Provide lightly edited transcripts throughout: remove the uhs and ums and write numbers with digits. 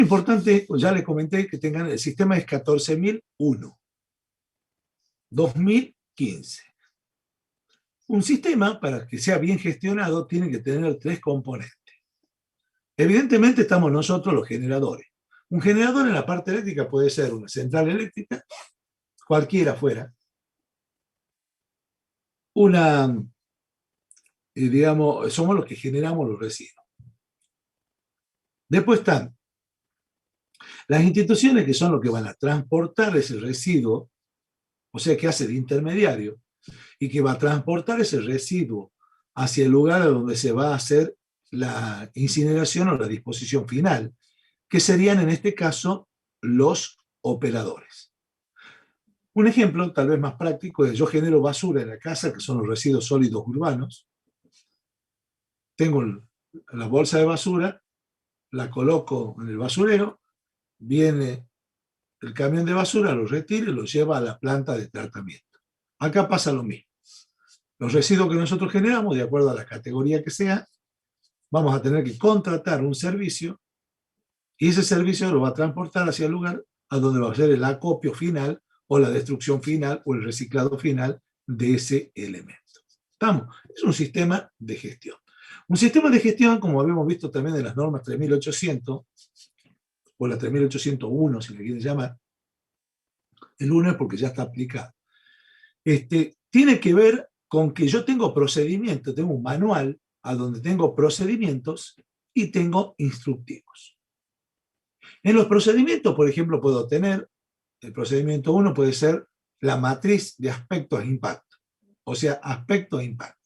Importante, ya les comenté que tengan, el sistema es 14.001, 2015. Un sistema, para que sea bien gestionado, tiene que tener tres componentes. Evidentemente estamos nosotros los generadores. Un generador en la parte eléctrica puede ser una central eléctrica, cualquiera fuera, una, digamos, somos los que generamos los residuos. Después están las instituciones que son los que van a transportar ese residuo, o sea, que hace de intermediario, y que va a transportar ese residuo hacia el lugar a donde se va a hacer la incineración o la disposición final, que serían en este caso los operadores. Un ejemplo, tal vez más práctico, es yo genero basura en la casa, que son los residuos sólidos urbanos. Tengo la bolsa de basura, la coloco en el basurero, viene el camión de basura, lo retira y lo lleva a la planta de tratamiento. Acá pasa lo mismo. Los residuos que nosotros generamos, de acuerdo a la categoría que sea, vamos a tener que contratar un servicio y ese servicio lo va a transportar hacia el lugar a donde va a ser el acopio final o la destrucción final o el reciclado final de ese elemento. ¿Estamos? Es un sistema de gestión. Un sistema de gestión, como habíamos visto también en las normas 3800 o la 3801, si le quieren llamar, el 1 es porque ya está aplicado. Tiene que ver con que yo tengo procedimientos, tengo un manual a donde tengo procedimientos y tengo instructivos. En los procedimientos, por ejemplo, puedo tener, el procedimiento 1 puede ser la matriz de aspectos e impacto, o sea, aspecto e impacto.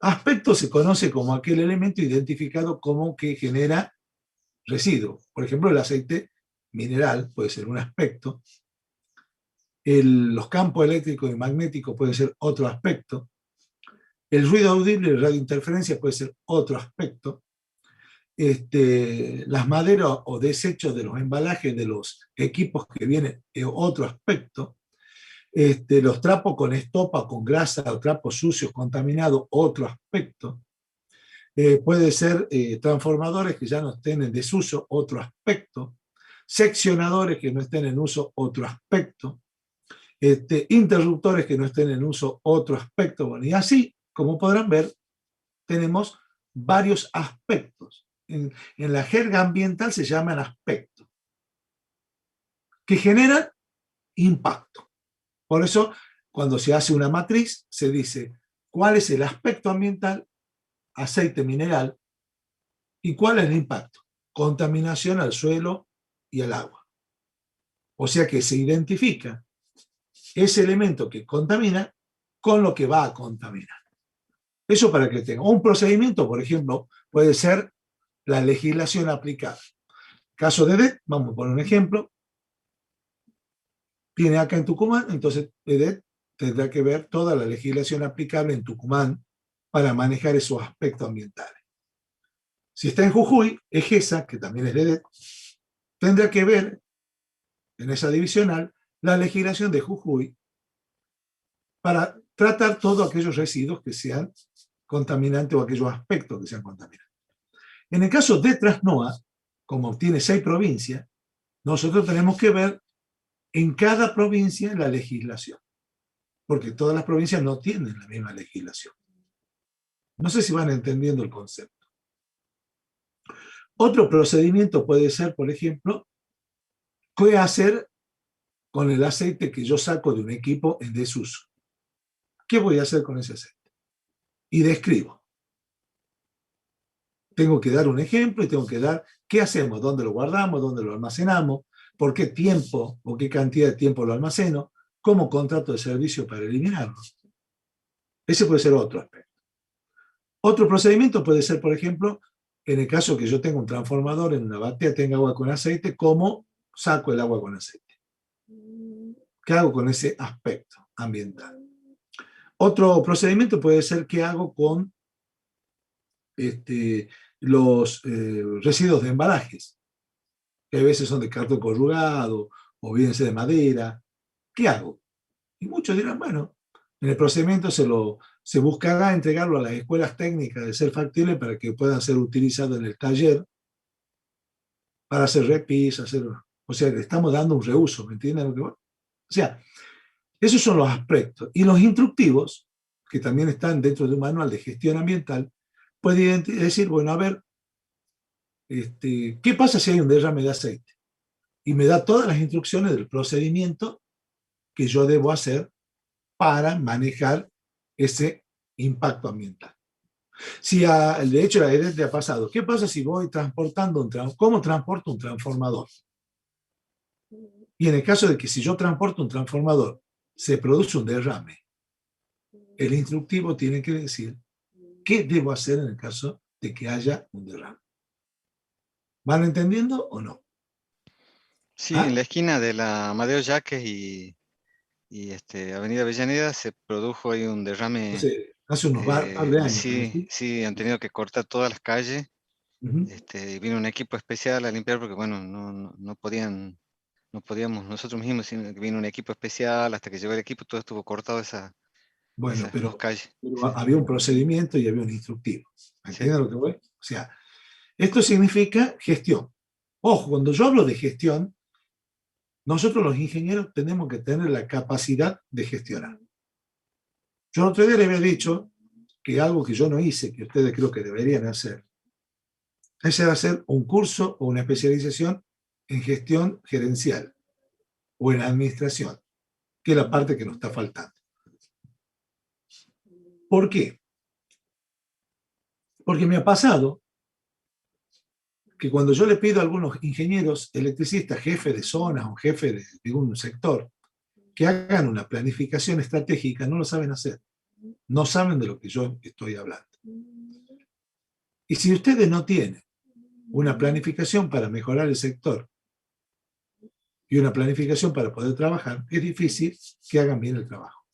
Aspecto se conoce como aquel elemento identificado como que genera residuo. Por ejemplo, el aceite mineral puede ser un aspecto, los campos eléctricos y magnéticos pueden ser otro aspecto, el ruido audible y radiointerferencia puede ser otro aspecto, las maderas o desechos de los embalajes de los equipos que vienen es otro aspecto, los trapos con estopa, con grasa o trapos sucios, contaminados, otro aspecto, puede ser transformadores que ya no estén en desuso, otro aspecto, seccionadores que no estén en uso, otro aspecto, interruptores que no estén en uso, otro aspecto. Bueno, y así, como podrán ver, tenemos varios aspectos. En la jerga ambiental se llaman aspectos, que generan impacto. Por eso, cuando se hace una matriz, se dice cuál es el aspecto ambiental, aceite mineral, y cuál es el impacto, contaminación al suelo y al agua. O sea que se identifica ese elemento que contamina con lo que va a contaminar. Eso para que tenga. Un procedimiento, por ejemplo, puede ser la legislación aplicada. Caso de EDET, vamos a poner un ejemplo, tiene acá en Tucumán, entonces EDET tendrá que ver toda la legislación aplicable en Tucumán para manejar esos aspectos ambientales. Si está en Jujuy, EGESA, que también es de EDET, tendrá que ver en esa divisional la legislación de Jujuy para tratar todos aquellos residuos que sean contaminantes o aquellos aspectos que sean contaminantes. En el caso de Trasnoa, como tiene 6 provincias, nosotros tenemos que ver en cada provincia la legislación, porque todas las provincias no tienen la misma legislación. No sé si van entendiendo el concepto. Otro procedimiento puede ser, por ejemplo, qué hacer con el aceite que yo saco de un equipo en desuso. ¿Qué voy a hacer con ese aceite? Y describo. Tengo que dar un ejemplo y tengo que dar qué hacemos, dónde lo guardamos, dónde lo almacenamos, por qué tiempo o qué cantidad de tiempo lo almaceno, cómo contrato de servicio para eliminarlo. Ese puede ser otro aspecto. Otro procedimiento puede ser, por ejemplo, en el caso que yo tenga un transformador en una batea, tenga agua con aceite, ¿cómo saco el agua con aceite? ¿Qué hago con ese aspecto ambiental? Otro procedimiento puede ser qué hago con los residuos de embalajes, que a veces son de cartón corrugado o bien de madera. ¿Qué hago? Y muchos dirán, bueno, en el procedimiento se buscará entregarlo a las escuelas técnicas de ser factible para que puedan ser utilizados en el taller para hacer repis, o sea, le estamos dando un reuso, ¿me entienden lo que voy? O sea, esos son los aspectos. Y los instructivos, que también están dentro de un manual de gestión ambiental, pueden decir, bueno, a ver, ¿qué pasa si hay un derrame de aceite? Y me da todas las instrucciones del procedimiento que yo debo hacer para manejar ese impacto ambiental. Si de hecho la EDET te ha pasado, ¿qué pasa si voy transportando cómo transporto un transformador? Y en el caso de que si yo transporto un transformador, se produce un derrame, el instructivo tiene que decir qué debo hacer en el caso de que haya un derrame. ¿Van entendiendo o no? Sí, en ¿Ah? la esquina de la Amadeo Yaques y Avenida Avellaneda se produjo ahí un derrame. Hace unos par de años, ¿no? Sí, ¿Sí? sí, han tenido que cortar todas las calles. Uh-huh. Vino un equipo especial a limpiar porque, bueno, no podían, no podíamos nosotros mismos, sino que vino un equipo especial, hasta que llegó el equipo todo estuvo cortado Bueno, esas dos calles. pero Sí, había un procedimiento y había un instructivo. ¿Me sí. entienden lo que voy? O sea, esto significa gestión. Ojo, cuando yo hablo de gestión, nosotros los ingenieros tenemos que tener la capacidad de gestionar. Yo otro día les había dicho que algo que yo no hice, que ustedes creo que deberían hacer, es hacer un curso o una especialización en gestión gerencial o en administración, que es la parte que nos está faltando. ¿Por qué? Porque me ha pasado que cuando yo le pido a algunos ingenieros electricistas, jefe de zonas o jefe de un sector, que hagan una planificación estratégica, no lo saben hacer. No saben de lo que yo estoy hablando. Y si ustedes no tienen una planificación para mejorar el sector y una planificación para poder trabajar, es difícil que hagan bien el trabajo.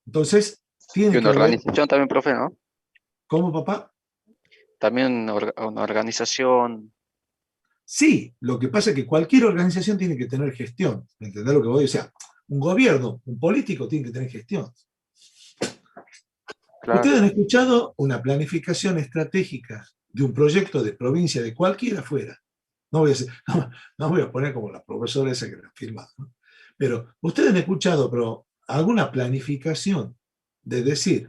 Entonces, Y tiene una que haber, organización también, profe, ¿no? ¿cómo papá? También una organización. Sí, lo que pasa es que cualquier organización tiene que tener gestión. ¿Entendés lo que voy a decir? O sea, un gobierno, un político tiene que tener gestión. Claro. Ustedes han escuchado una planificación estratégica de un proyecto de provincia de cualquiera fuera. No voy a, no voy a poner como la profesora esa que la ha firmado, ¿no? Pero ustedes han escuchado alguna planificación de decir,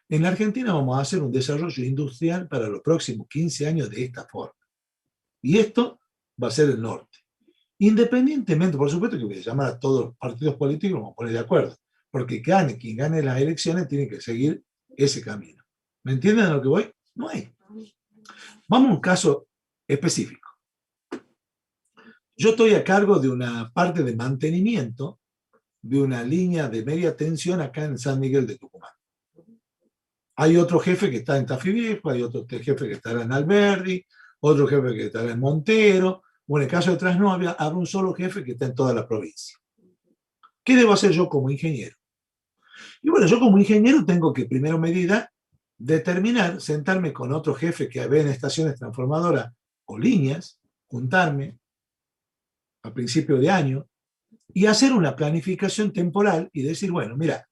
en la Argentina vamos a hacer un desarrollo industrial para los próximos 15 años de esta forma. Y esto va a ser el norte. Independientemente, por supuesto que voy a llamar a todos los partidos políticos y vamos a poner de acuerdo, porque quien gane las elecciones tiene que seguir ese camino. ¿Me entienden a lo que voy? No hay. Vamos a un caso específico. Yo estoy a cargo de una parte de mantenimiento de una línea de media tensión acá en San Miguel de Tucumán. Hay otro jefe que está en Tafí Viejo, hay otro jefe que estará en Alberdi, otro jefe que estará en Montero. Bueno, en el caso de Trasnovia, habrá un solo jefe que está en toda la provincia. ¿Qué debo hacer yo como ingeniero? Y bueno, yo como ingeniero tengo que, primero medida, determinar, sentarme con otro jefe que ve en estaciones transformadoras o líneas, juntarme a principio de año y hacer una planificación temporal y decir, bueno, mira,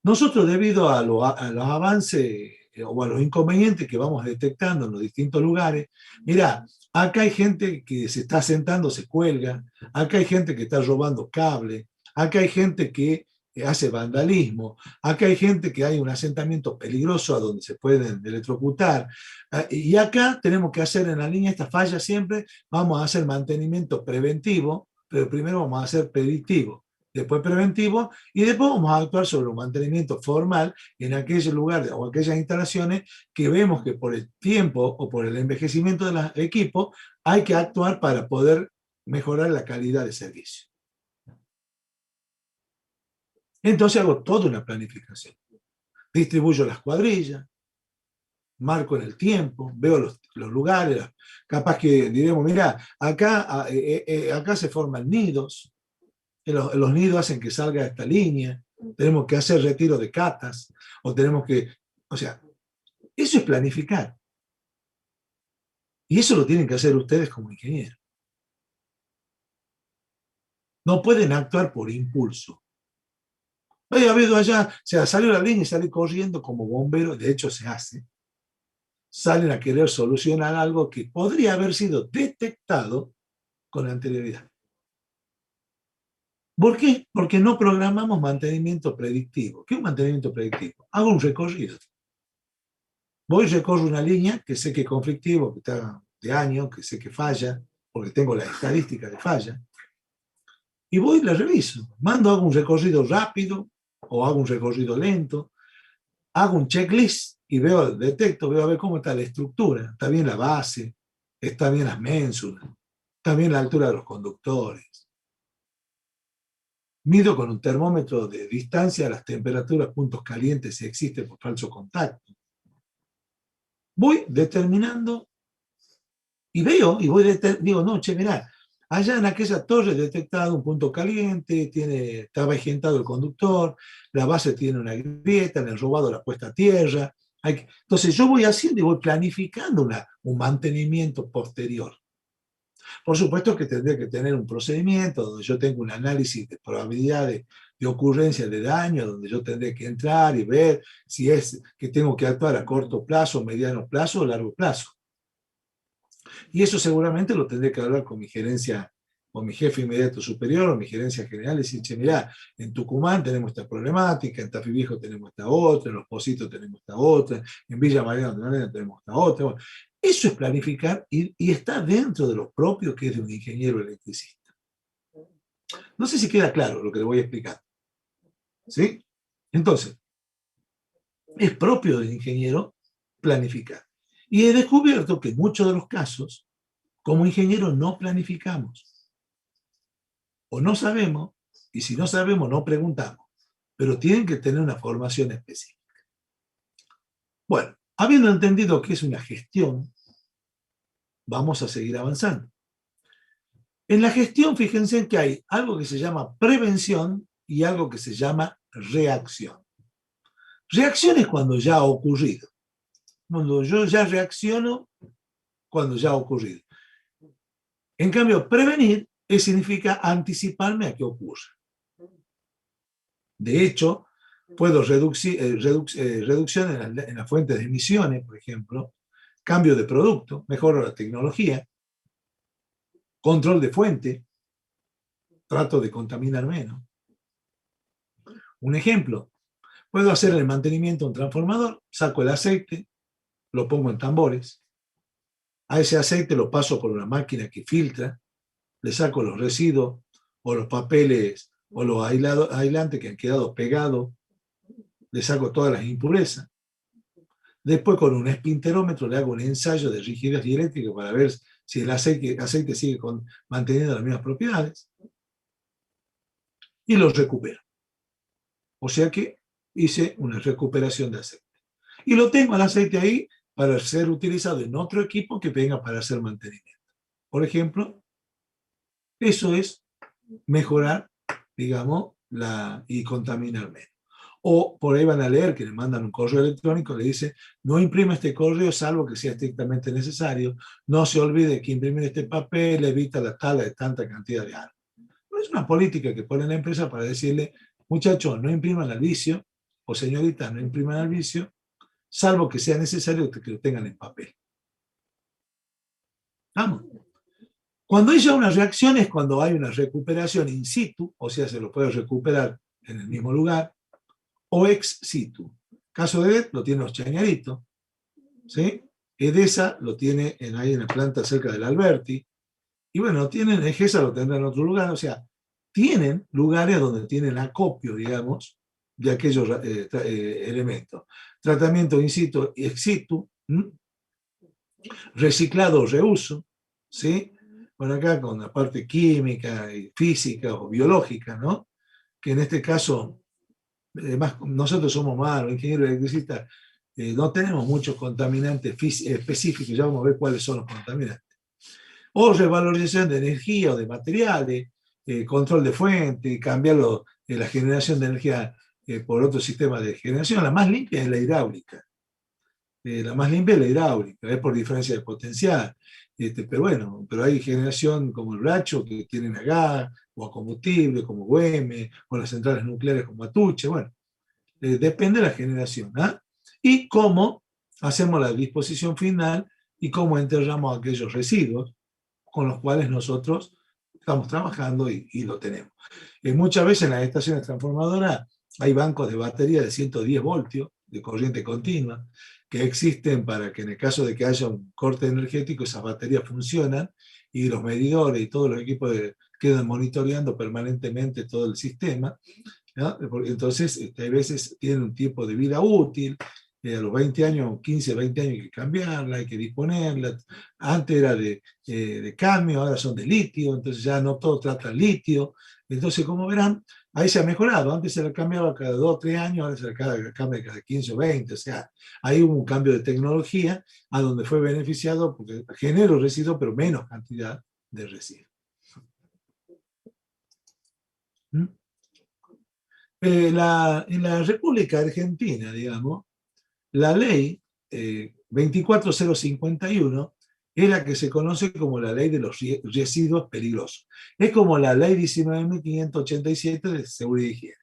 nosotros debido a los avances o a los inconvenientes que vamos detectando en los distintos lugares, mira, acá hay gente que se está sentando, se cuelga, acá hay gente que está robando cable, acá hay gente que hace vandalismo, acá hay gente que hay un asentamiento peligroso a donde se pueden electrocutar, y acá tenemos que hacer en la línea esta falla siempre, vamos a hacer mantenimiento preventivo, pero primero vamos a hacer predictivo, después preventivo, y después vamos a actuar sobre un mantenimiento formal en aquellos lugares o aquellas instalaciones que vemos que por el tiempo o por el envejecimiento de los equipos hay que actuar para poder mejorar la calidad de servicio. Entonces hago toda una planificación. Distribuyo las cuadrillas, marco en el tiempo, veo los lugares, capaz que diremos, mira, acá se forman nidos, los nidos hacen que salga esta línea, tenemos que hacer retiro de catas, o tenemos que, o sea, eso es planificar. Y eso lo tienen que hacer ustedes como ingenieros. No pueden actuar por impulso. Ha habido allá, o sea, salió la línea y sale corriendo como bombero, de hecho se hace. salen a querer solucionar algo que podría haber sido detectado con anterioridad. ¿Por qué? Porque no programamos mantenimiento predictivo. ¿Qué es un mantenimiento predictivo? Hago un recorrido. Voy y recorro una línea que sé que es conflictivo, que está de año, que sé que falla, porque tengo la estadística de falla, y voy y la reviso. Hago un recorrido rápido o hago un recorrido lento, hago un checklist y detecto, veo a ver cómo está la estructura, está bien la base, está bien las ménsulas, está bien la altura de los conductores. Mido con un termómetro de distancia las temperaturas, puntos calientes si existe por falso contacto. Voy determinando y veo, y digo, no, che, mirá, allá en aquella torre he detectado un punto caliente, estaba agentado el conductor, la base tiene una grieta, le han robado la puesta a tierra. Entonces yo voy haciendo y voy planificando un mantenimiento posterior. Por supuesto que tendría que tener un procedimiento donde yo tengo un análisis de probabilidad de ocurrencia de daño, donde yo tendré que entrar y ver si es que tengo que actuar a corto plazo, mediano plazo o largo plazo. Y eso seguramente lo tendré que hablar con mi gerencia, con mi jefe inmediato superior o mi gerencia general, y decir, che, mirá, en Tucumán tenemos esta problemática, en Tafí Viejo tenemos esta otra, en Los Pocitos tenemos esta otra, en Villa Mariana tenemos esta otra. Bueno, eso es planificar y está dentro de lo propio que es de un ingeniero electricista. No sé si queda claro lo que le voy a explicar. ¿Sí? Entonces, es propio del ingeniero planificar. Y he descubierto que en muchos de los casos, como ingenieros no planificamos. O no sabemos, y si no sabemos, no preguntamos. Pero tienen que tener una formación específica. Bueno, habiendo entendido qué es una gestión, vamos a seguir avanzando. En la gestión, fíjense que hay algo que se llama prevención y algo que se llama reacción. Reacción es cuando ya ha ocurrido. Cuando yo ya reacciono, cuando ya ha ocurrido. En cambio, prevenir significa anticiparme a que ocurra. De hecho, puedo reducción en la fuente de emisiones, por ejemplo, cambio de producto, mejoro la tecnología, control de fuente, trato de contaminar menos. Un ejemplo, puedo hacer el mantenimiento de un transformador, saco el aceite, lo pongo en tambores, a ese aceite lo paso por una máquina que filtra, le saco los residuos o los papeles o los aislantes que han quedado pegados, le saco todas las impurezas. Después con un espinterómetro le hago un ensayo de rigidez dieléctrica para ver si el aceite sigue manteniendo las mismas propiedades y lo recupero. O sea que hice una recuperación de aceite. Y lo tengo al aceite ahí para ser utilizado en otro equipo que venga para hacer mantenimiento. Por ejemplo, eso es mejorar, digamos, y contaminar menos. O por ahí van a leer que le mandan un correo electrónico, le dice, no imprima este correo salvo que sea estrictamente necesario, no se olvide que imprimir este papel evita la tala de tanta cantidad de agua. Es una política que pone la empresa para decirle, muchachos, no impriman al vicio, o señoritas, no impriman al vicio, salvo que sea necesario que lo tengan en papel. Vamos. Cuando hay ya una reacción es cuando hay una recuperación in situ, o sea, se lo puede recuperar en el mismo lugar, o ex situ. Caso de EDET lo tiene los Chañaritos, ¿sí? EDESA lo tiene ahí en la planta cerca del Alberti, y bueno, tienen EGESA lo tendrá en otro lugar, o sea, tienen lugares donde tienen acopio, digamos, de aquellos elementos. Tratamiento in situ y ex situ, reciclado o reuso, ¿sí? Bueno, acá con la parte química y física o biológica, ¿no? Que en este caso, además, nosotros somos malos, ingenieros electricistas, no tenemos muchos contaminantes específicos, ya vamos a ver cuáles son los contaminantes. O revalorización de energía o de materiales, control de fuente, cambiar la generación de energía por otro sistema de generación. La más limpia es la hidráulica. La más limpia es la hidráulica, es por diferencia de potencial. Pero bueno, pero hay generación como el Bracho que tienen a gas, o a combustible como Güemes, o las centrales nucleares como Atuche, bueno, depende de la generación. ¿Ah? Y cómo hacemos la disposición final y cómo enterramos aquellos residuos con los cuales nosotros estamos trabajando y lo tenemos. Muchas veces en las estaciones transformadoras hay bancos de batería de 110 voltios de corriente continua que existen para que en el caso de que haya un corte energético esas baterías funcionan y los medidores y todos los equipos quedan monitoreando permanentemente todo el sistema, ¿no? Entonces, hay veces tienen un tiempo de vida útil, a los 20 años, 15, 20 años hay que cambiarla, hay que disponerla. Antes era de cadmio, ahora son de litio, entonces ya no todo trata litio. Entonces, como verán, ahí se ha mejorado. Antes se la cambiaba cada 2 o 3 años, ahora se la cambia cada 15 o 20. O sea, ahí hubo un cambio de tecnología a donde fue beneficiado porque genera residuos, pero menos cantidad de residuos. ¿Mm? En la República Argentina, digamos, la ley 24051 es la que se conoce como la ley de los residuos peligrosos. Es como la ley 19.587 de seguridad y higiene.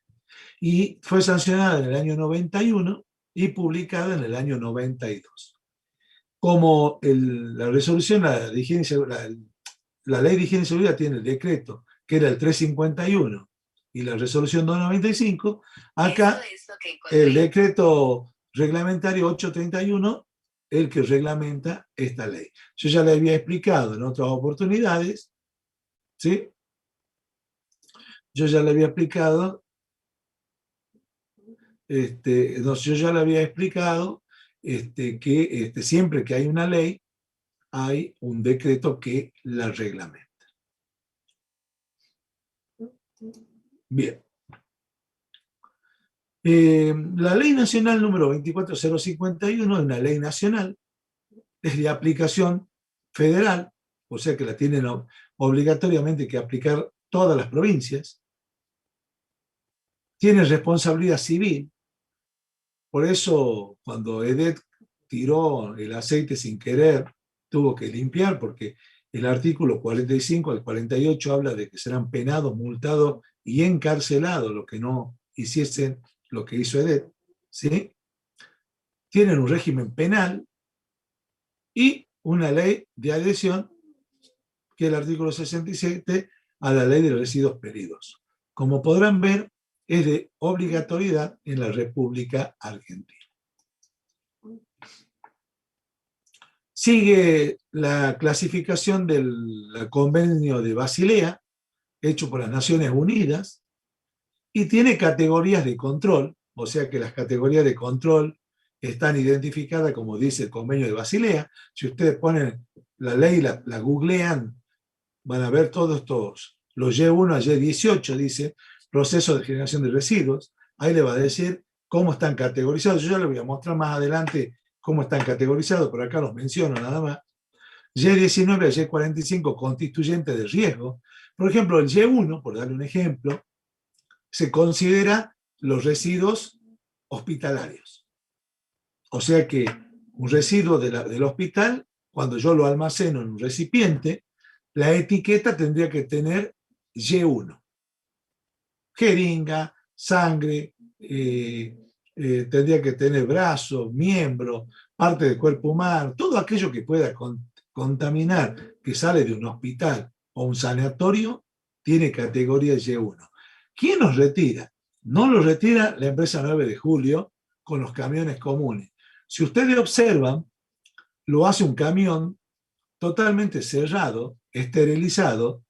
Y fue sancionada en el año 91 y publicada en el año 92. Como la resolución, la ley de higiene y seguridad tiene el decreto, que era el 351, y la resolución 295, acá el decreto reglamentario 831, el que reglamenta esta ley. Yo ya le había explicado en otras oportunidades, ¿sí? Yo ya le había explicado, que siempre que hay una ley, hay un decreto que la reglamenta. Bien. La ley nacional número 24051 es una ley nacional, es de aplicación federal, o sea que la tienen obligatoriamente que aplicar todas las provincias. Tiene responsabilidad civil, por eso cuando EDET tiró el aceite sin querer, tuvo que limpiar, porque el artículo 45 al 48 habla de que serán penados, multados y encarcelados los que no hiciesen lo que hizo EDET, ¿sí? Tienen un régimen penal y una ley de adhesión, que es el artículo 67, a la ley de residuos peligrosos. Como podrán ver, es de obligatoriedad en la República Argentina. Sigue la clasificación del Convenio de Basilea, hecho por las Naciones Unidas, y tiene categorías de control, o sea que las categorías de control están identificadas como dice el Convenio de Basilea. Si ustedes ponen la ley, la googlean, van a ver todos estos, los Y1 a Y18, dice, proceso de generación de residuos. Ahí le va a decir cómo están categorizados. Yo ya les voy a mostrar más adelante cómo están categorizados, por acá los menciono nada más. Y19 a Y45, constituyente de riesgo. Por ejemplo, el Y1, por darle un ejemplo, se considera los residuos hospitalarios. O sea que un residuo del hospital, cuando yo lo almaceno en un recipiente, la etiqueta tendría que tener Y1. Jeringa, sangre, tendría que tener brazo, miembro, parte del cuerpo humano, todo aquello que pueda contaminar, que sale de un hospital o un sanatorio, tiene categoría Y1. ¿Quién los retira? No los retira la empresa 9 de julio con los camiones comunes. Si ustedes observan, lo hace un camión totalmente cerrado, esterilizado,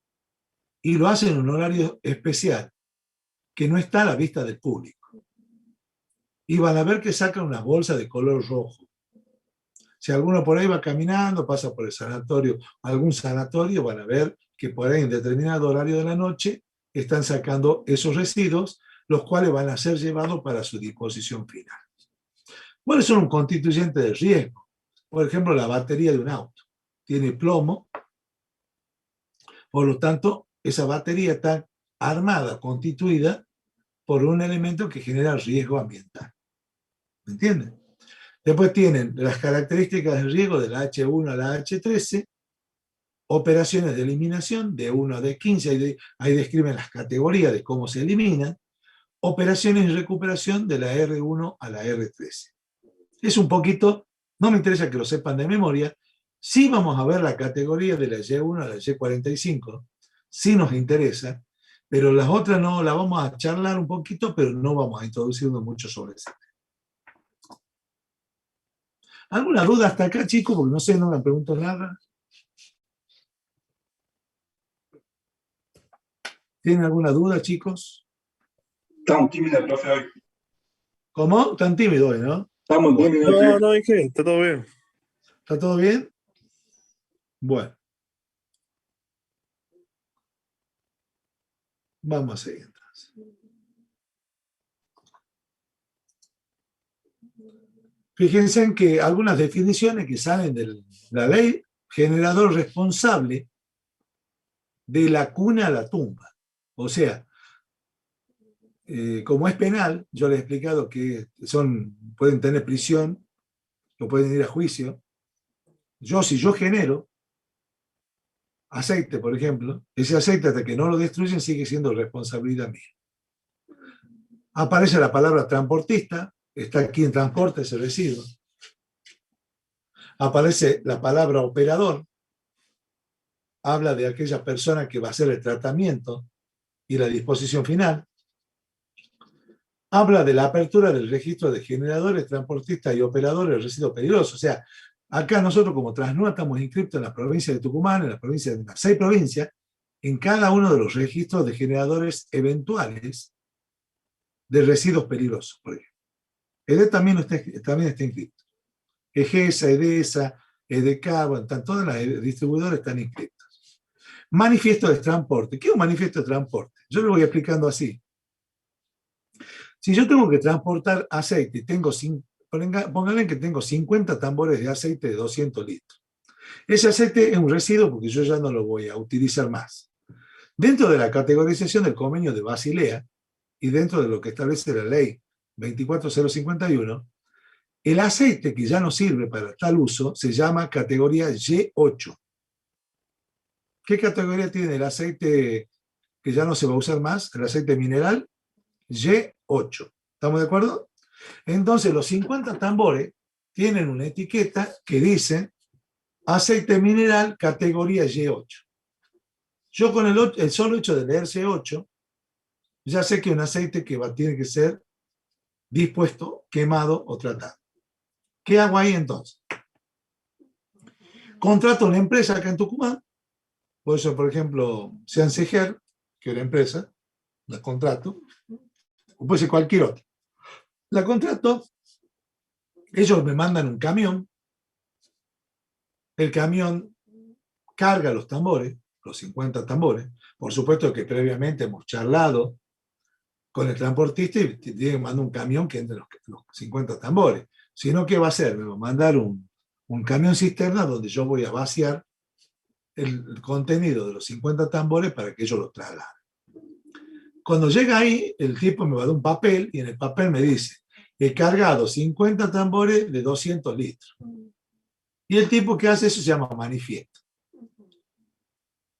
y lo hace en un horario especial, que no está a la vista del público. Y van a ver que sacan unas bolsas de color rojo. Si alguno por ahí va caminando, pasa por el sanatorio, algún sanatorio, van a ver que por ahí en determinado horario de la noche están sacando esos residuos, los cuales van a ser llevados para su disposición final. ¿Cuáles son un constituyente de riesgo? Por ejemplo, la batería de un auto. Tiene plomo, por lo tanto, esa batería está armada, constituida por un elemento que genera riesgo ambiental. ¿Me entienden? Después tienen las características de riesgo de la H1 a la H13, operaciones de eliminación de 1 a D15, ahí describen las categorías de cómo se eliminan, operaciones de recuperación de la R1 a la R13. Es un poquito No me interesa que lo sepan de memoria. Sí vamos a ver la categoría de la Y1 a la Y45, sí nos interesa, pero las otras no, las vamos a charlar un poquito, pero no vamos a introducirnos mucho sobre eso. ¿Alguna duda hasta acá, chicos? Porque no sé, no me pregunto nada. ¿Tienen alguna duda, chicos? Estamos tímidos, profe, hoy. ¿Cómo? Tan tímido hoy, ¿no? Estamos Bueno, tímidos, No, sí. no, dije, está todo bien. ¿está todo bien? Bueno. Vamos a seguir entonces. Fíjense en que algunas definiciones que salen de la ley, generador responsable de la cuna a la tumba. O sea, como es penal, yo les he explicado que pueden tener prisión o pueden ir a juicio. Si yo genero aceite, por ejemplo, ese aceite hasta que no lo destruyen sigue siendo responsabilidad mía. Aparece la palabra transportista, está quien transporta ese residuo. Aparece la palabra operador, habla de aquella persona que va a hacer el tratamiento y la disposición final. Habla de la apertura del registro de generadores, transportistas y operadores de residuos peligrosos. O sea, acá nosotros como Transnua estamos inscritos en la provincia de Tucumán, en la provincia de las 6 provincias, en cada uno de los registros de generadores eventuales de residuos peligrosos, por ejemplo. EDE también está inscrito. EGESA, EDESA, EDK, bueno, todas las distribuidoras están inscritas. Manifiesto de transporte. ¿Qué es un manifiesto de transporte? Yo lo voy explicando así. Si yo tengo que transportar aceite y pónganle que tengo 50 tambores de aceite de 200 litros. Ese aceite es un residuo porque yo ya no lo voy a utilizar más. Dentro de la categorización del convenio de Basilea y dentro de lo que establece la ley 24051, el aceite que ya no sirve para tal uso se llama categoría Y8. ¿Qué categoría tiene el aceite que ya no se va a usar más? El aceite mineral Y8. ¿Estamos de acuerdo? Entonces, los 50 tambores tienen una etiqueta que dice aceite mineral categoría Y8. Yo con el solo hecho de leer C8, ya sé que un aceite que tiene que ser dispuesto, quemado o tratado. ¿Qué hago ahí entonces? Contrato a una empresa acá en Tucumán, por eso, por ejemplo, Seanceger, que es la empresa, la contrato, o puede ser cualquier otra. La contrato, ellos me mandan un camión, el camión carga los tambores, los 50 tambores, por supuesto que previamente hemos charlado con el transportista y tiene que mandar un camión que entre los 50 tambores. Si no, ¿qué va a hacer? Me va a mandar un camión cisterna donde yo voy a vaciar el contenido de los 50 tambores para que ellos lo trasladen. Cuando llega ahí, el tipo me va a dar un papel y en el papel me dice, he cargado 50 tambores de 200 litros. Y el tipo que hace eso se llama manifiesto.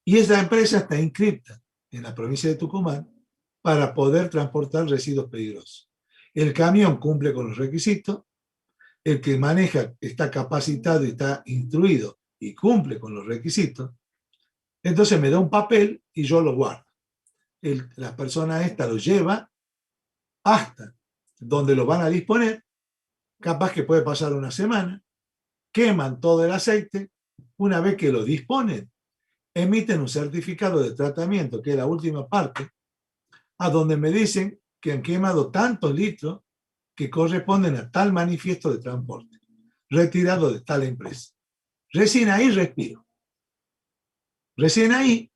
Y esa empresa está inscrita en la provincia de Tucumán para poder transportar residuos peligrosos. El camión cumple con los requisitos, el que maneja está capacitado y está instruido y cumple con los requisitos, entonces me da un papel y yo lo guardo. La persona esta lo lleva hasta donde lo van a disponer, capaz que puede pasar una semana, queman todo el aceite, una vez que lo disponen, emiten un certificado de tratamiento, que es la última parte, a donde me dicen que han quemado tantos litros que corresponden a tal manifiesto de transporte, retirado de tal empresa. Recién ahí respiro. Recién ahí,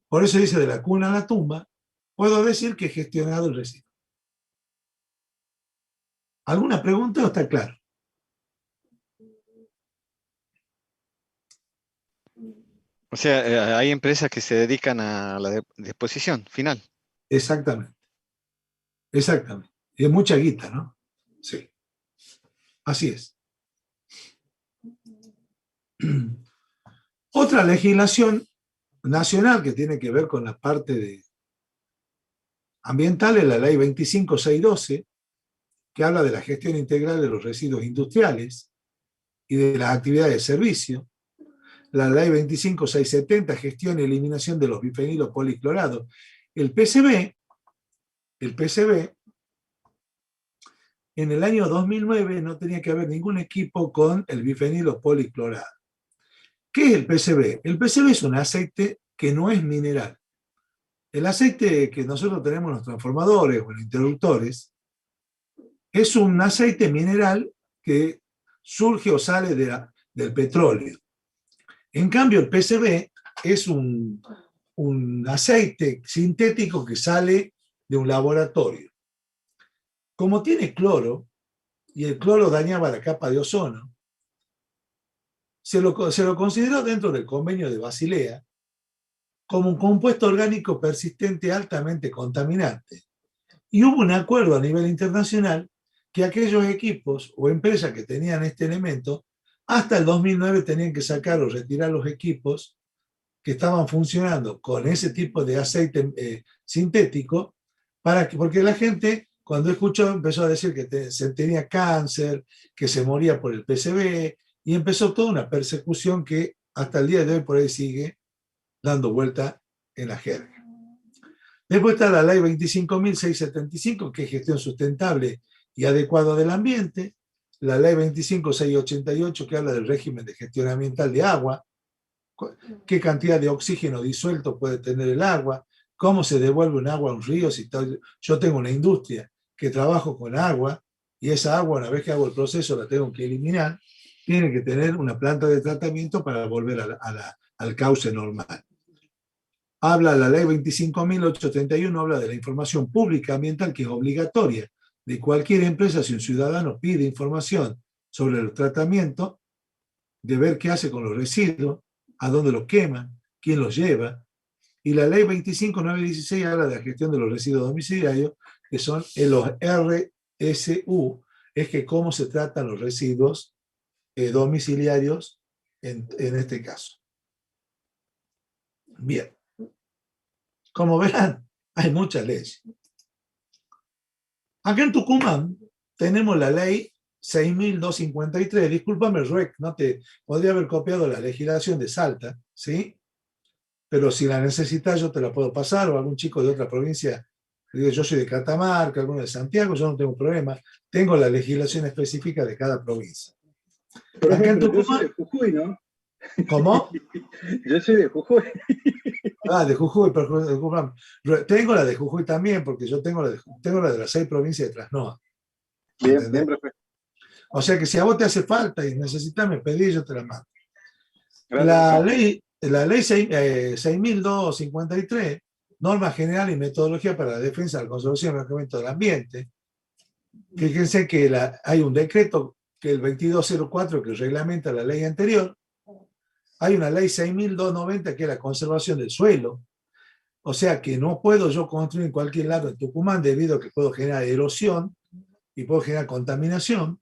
por eso dice de la cuna a la tumba, puedo decir que he gestionado el residuo. ¿Alguna pregunta o está claro? O sea, hay empresas que se dedican a la disposición final. Exactamente. Exactamente. Y es mucha guita, ¿no? Sí. Así es. Otra legislación nacional que tiene que ver con la parte ambiental es la ley 25612, que habla de la gestión integral de los residuos industriales y de las actividades de servicio. La ley 25670, gestión y eliminación de los bifenilos policlorados. El PCB, en el año 2009 no tenía que haber ningún equipo con el bifenilo policlorado. ¿Qué es el PCB? El PCB es un aceite que no es mineral. El aceite que nosotros tenemos en los transformadores o en interruptores es un aceite mineral que surge o sale del petróleo. En cambio, el PCB es un aceite sintético que sale de un laboratorio. Como tiene cloro, y el cloro dañaba la capa de ozono, se lo consideró dentro del convenio de Basilea como un compuesto orgánico persistente altamente contaminante. Y hubo un acuerdo a nivel internacional que aquellos equipos o empresas que tenían este elemento, hasta el 2009 tenían que sacar o retirar los equipos que estaban funcionando con ese tipo de aceite sintético, porque la gente, cuando escuchó, empezó a decir que se tenía cáncer, que se moría por el PCB, y empezó toda una persecución que hasta el día de hoy por ahí sigue dando vuelta en la jerga. Después está la ley 25.675, que es gestión sustentable y adecuada del ambiente, la ley 25.688, que habla del régimen de gestión ambiental de agua, qué cantidad de oxígeno disuelto puede tener el agua, cómo se devuelve un agua a un río. Yo tengo una industria que trabajo con agua, y esa agua, una vez que hago el proceso, la tengo que eliminar, tiene que tener una planta de tratamiento para volver al cauce normal. Habla la ley 25.831, habla de la información pública ambiental, que es obligatoria de cualquier empresa. Si un ciudadano pide información sobre el tratamiento, de ver qué hace con los residuos, a dónde los quema, quién los lleva. Y la ley 25.916 habla de la gestión de los residuos domiciliarios, que son los RSU, es que cómo se tratan los residuos domiciliarios en este caso. Bien. Como verán, hay muchas leyes. Acá en Tucumán tenemos la ley 6.253. Discúlpame, Ruec, no te podría haber copiado la legislación de Salta, ¿sí? Pero si la necesitas, yo te la puedo pasar, o algún chico de otra provincia. Yo soy de Catamarca, alguno de Santiago, yo no tengo problema. Tengo la legislación específica de cada provincia. Por Acá en ejemplo, yo soy Tucumán, de Jujuy, ¿no? ¿cómo? Yo soy de Jujuy. Ah, de Jujuy, pero tengo la de Jujuy también, porque yo tengo la de las 6 provincias de Trasnoa. Bien, bien, profe. O sea que si a vos te hace falta y necesitas, me pedís, yo te la mando. Gracias. La ley 6.253, norma general y metodología para la defensa, la conservación y el mejoramiento del ambiente. Fíjense que hay un decreto, que el 2204, que reglamenta la ley anterior. Hay una ley 6.290, que es la conservación del suelo. O sea que no puedo yo construir en cualquier lado en Tucumán, debido a que puedo generar erosión y puedo generar contaminación.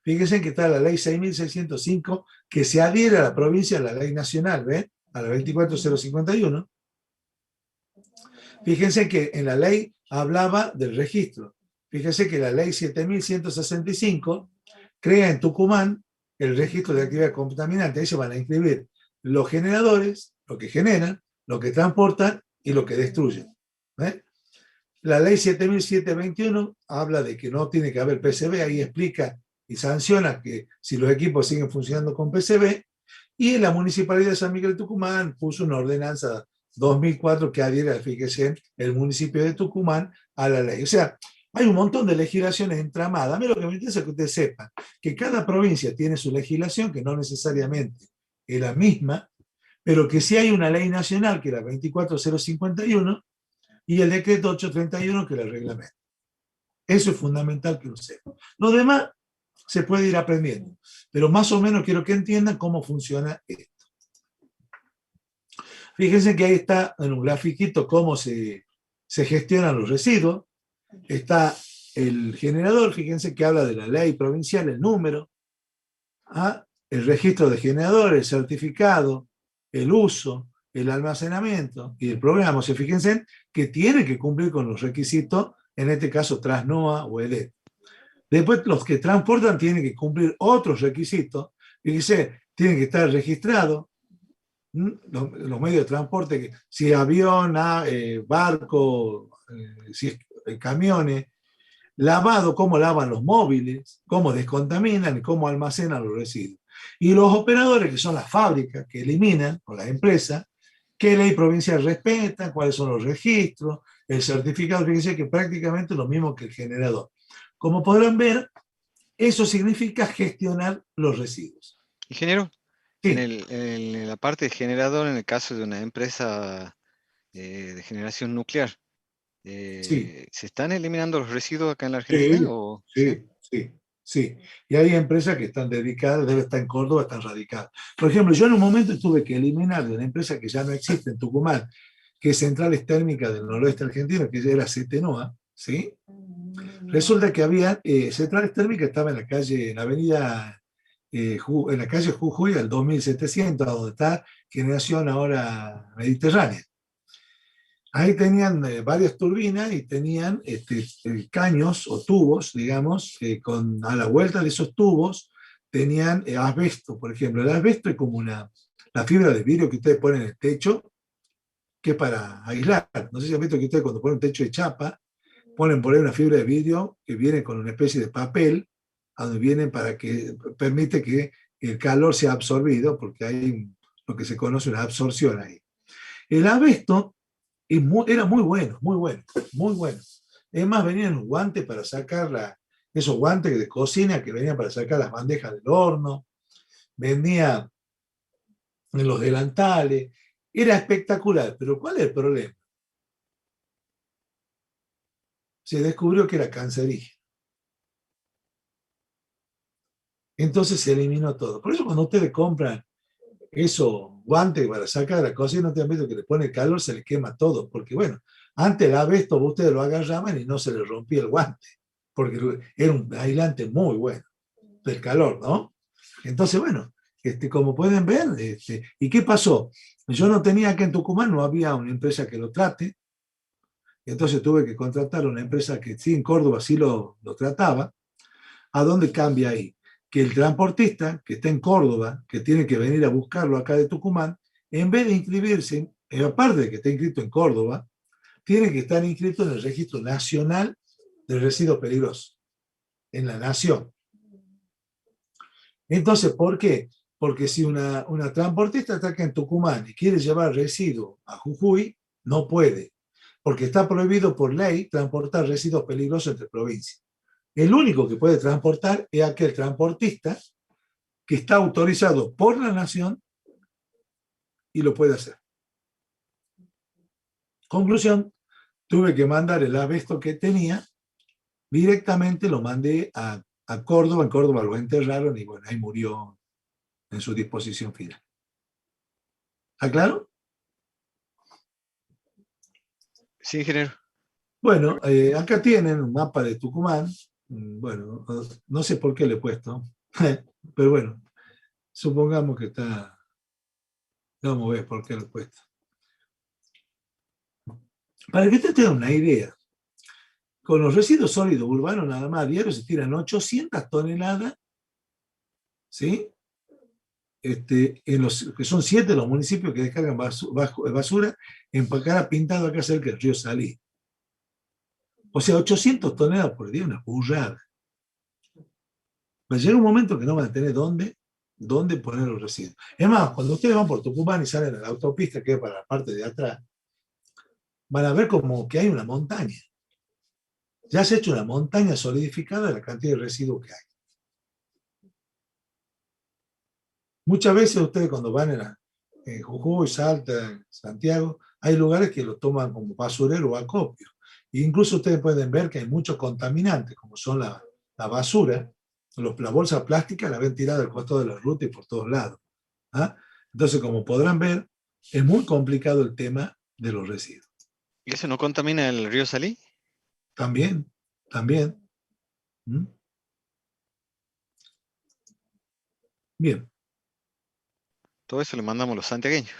Fíjense que está la ley 6.605, que se adhiere a la provincia, a la ley nacional, ¿ven? A la 24051. Fíjense que en la ley hablaba del registro. Fíjense que la ley 7.165 crea en Tucumán el registro de actividad contaminante. Ahí se van a inscribir los generadores, lo que generan, lo que transportan y lo que destruyen. La ley 7.721 habla de que no tiene que haber PCB, ahí explica y sanciona que si los equipos siguen funcionando con PCB. Y la Municipalidad de San Miguel de Tucumán puso una ordenanza 2004 que adhiere, fíjese, el municipio de Tucumán a la ley. O sea, hay un montón de legislaciones entramadas. A mí lo que me interesa es que ustedes sepan que cada provincia tiene su legislación, que no necesariamente es la misma, pero que sí hay una ley nacional, que es la 24051, y el decreto 831, que la reglamenta. Eso es fundamental que lo sepan. Lo demás se puede ir aprendiendo, pero más o menos quiero que entiendan cómo funciona esto. Fíjense que ahí está en un grafiquito cómo se gestionan los residuos. Está el generador, fíjense que habla de la ley provincial, el número, el registro de generadores, el certificado, el uso, el almacenamiento y el programa. O sea, fíjense que tiene que cumplir con los requisitos, en este caso Trasnoa o ELEP. Después los que transportan tienen que cumplir otros requisitos, fíjese, tienen que estar registrados, los medios de transporte, si avión, barco, si es, camiones, lavado, cómo lavan los móviles, cómo descontaminan y cómo almacenan los residuos. Y los operadores, que son las fábricas que eliminan, o las empresas, qué ley provincial respetan, cuáles son los registros, el certificado, fíjense que prácticamente lo mismo que el generador. Como podrán ver, eso significa gestionar los residuos. Ingeniero, Sí. en la parte de generador, en el caso de una empresa de generación nuclear, Sí. ¿se están eliminando los residuos acá en la Argentina? Sí, ¿O, sí, sí, sí. Y hay empresas que están dedicadas, debe estar en Córdoba, están radicadas. Por ejemplo, yo en un momento tuve que eliminar de una empresa que ya no existe en Tucumán, que es Centrales Térmicas del Noroeste Argentino, que era CETENOA, ¿sí? Resulta que había Centrales Térmicas, estaba en la calle, en la avenida, en la calle Jujuy, al 2700, donde está Generación ahora Mediterránea. Ahí tenían varias turbinas y tenían caños o tubos, digamos, a la vuelta de esos tubos tenían asbesto, por ejemplo. El asbesto es como la fibra de vidrio que ustedes ponen en el techo, que es para aislar. No sé si han visto que ustedes cuando ponen un techo de chapa, ponen por ahí una fibra de vidrio que viene con una especie de papel, a donde vienen para que permite que el calor sea absorbido, porque hay lo que se conoce una absorción ahí. El asbesto era muy bueno, muy bueno, muy bueno. Es más, venían los guantes para sacar esos guantes de cocina que venían para sacar las bandejas del horno, venía en los delantales, era espectacular, pero ¿cuál es el problema? Se descubrió que era cancerígeno. Entonces se eliminó todo. Por eso cuando ustedes compran esos guantes para sacar la cocina, no te han visto que le pone calor, se le quema todo, porque bueno, antes el asbesto ustedes lo agarraban y no se le rompía el guante, porque era un aislante muy bueno del calor, ¿no? Entonces, bueno, como pueden ver, ¿y qué pasó? Yo no tenía acá en Tucumán, no había una empresa que lo trate, entonces tuve que contratar a una empresa que sí en Córdoba sí lo trataba. ¿A dónde cambia ahí? Que el transportista que está en Córdoba, que tiene que venir a buscarlo acá de Tucumán, en vez de inscribirse, aparte de que está inscrito en Córdoba, tiene que estar inscrito en el Registro Nacional de Residuos Peligrosos, en la Nación. Entonces, ¿por qué? Porque si una transportista está acá en Tucumán y quiere llevar residuos a Jujuy, no puede, porque está prohibido por ley transportar residuos peligrosos entre provincias. El único que puede transportar es aquel transportista que está autorizado por la nación y lo puede hacer. Conclusión, tuve que mandar el asbesto que tenía, directamente lo mandé a Córdoba, en Córdoba lo enterraron y bueno, ahí murió en su disposición final. ¿Está claro? Sí, ingeniero. Bueno, acá tienen un mapa de Tucumán. Bueno, no sé por qué le he puesto, pero bueno, supongamos que está. Vamos a ver por qué lo he puesto. Para que usted tenga una idea, con los residuos sólidos urbanos nada más a diario se tiran 800 toneladas, ¿sí? En los, que son 7 los municipios que descargan basura en Pacara Pintado, acá cerca del río Salí. O sea, 800 toneladas por día, una burrada. Va a llegar un momento que no van a tener dónde poner los residuos. Es más, cuando ustedes van por Tucumán y salen a la autopista que es para la parte de atrás, van a ver como que hay una montaña. Ya se ha hecho una montaña solidificada de la cantidad de residuos que hay. Muchas veces ustedes cuando van en Jujuy, Salta, Santiago, hay lugares que lo toman como basurero o acopio. E incluso ustedes pueden ver que hay muchos contaminantes, como son la basura, la bolsa plástica la ven tirada al costado de la ruta y por todos lados. ¿Ah? Entonces, como podrán ver, es muy complicado el tema de los residuos. ¿Y eso no contamina el río Salí? También. ¿Mm? Bien. Todo eso le mandamos los santiagueños.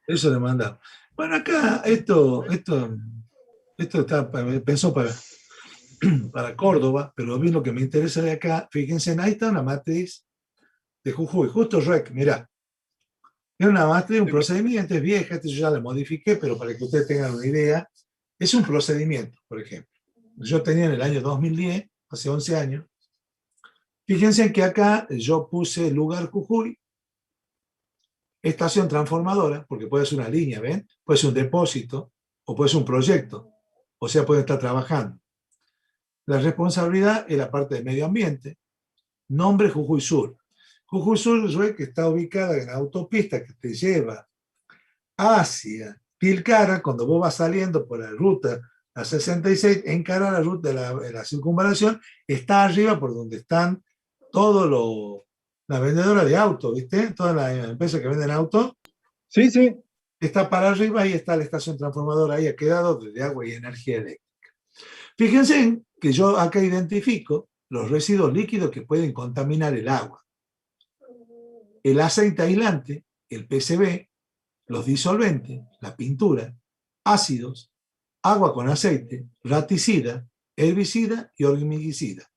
Eso le mandamos. Bueno, acá esto está, pensó para para Córdoba, pero a mí lo que me interesa de acá, fíjense, ahí está una matriz de Jujuy, justo REC, mirá. Es una matriz, un procedimiento, es vieja, yo ya la modifiqué, pero para que ustedes tengan una idea, es un procedimiento, por ejemplo. Yo tenía en el año 2010, hace 11 años, fíjense que acá yo puse lugar Jujuy, estación transformadora, porque puede ser una línea, ¿ven? Puede ser un depósito o puede ser un proyecto, o sea, puede estar trabajando. La responsabilidad es la parte de medio ambiente. Nombre Jujuy Sur. Jujuy Sur es que está ubicada en la autopista que te lleva hacia Tilcara, cuando vos vas saliendo por la ruta a 66, encara la ruta de la circunvalación, está arriba por donde están todos las vendedoras de autos, ¿viste? Todas las empresas que venden autos. Sí, sí. Está para arriba y está la estación transformadora ahí, ha quedado de agua y energía eléctrica. Fíjense que yo acá identifico los residuos líquidos que pueden contaminar el agua. El aceite aislante, el PCB, los disolventes, la pintura, ácidos, agua con aceite, raticida, herbicida y hormiguicida.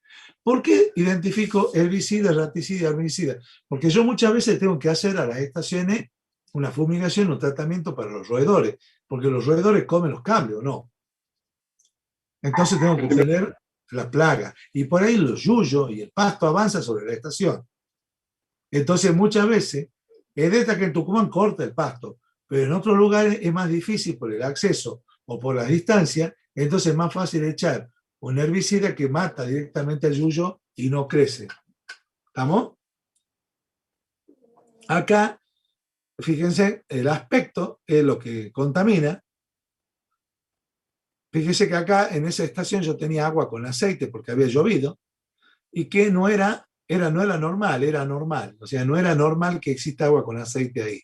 ¿Por qué identifico herbicida, raticida y hormiguicida? Porque yo muchas veces tengo que hacer a las estaciones una fumigación, un tratamiento para los roedores, porque los roedores comen los cables, ¿o no? Entonces tengo que tener la plaga. Y por ahí los yuyos y el pasto avanza sobre la estación. Entonces muchas veces, es de esta que en Tucumán corta el pasto, pero en otros lugares es más difícil por el acceso o por la distancia, entonces es más fácil echar un herbicida que mata directamente al yuyo y no crece. ¿Estamos? Acá, fíjense, el aspecto es lo que contamina. Fíjense que acá en esa estación yo tenía agua con aceite porque había llovido y que no era normal, era anormal. O sea, no era normal que exista agua con aceite ahí.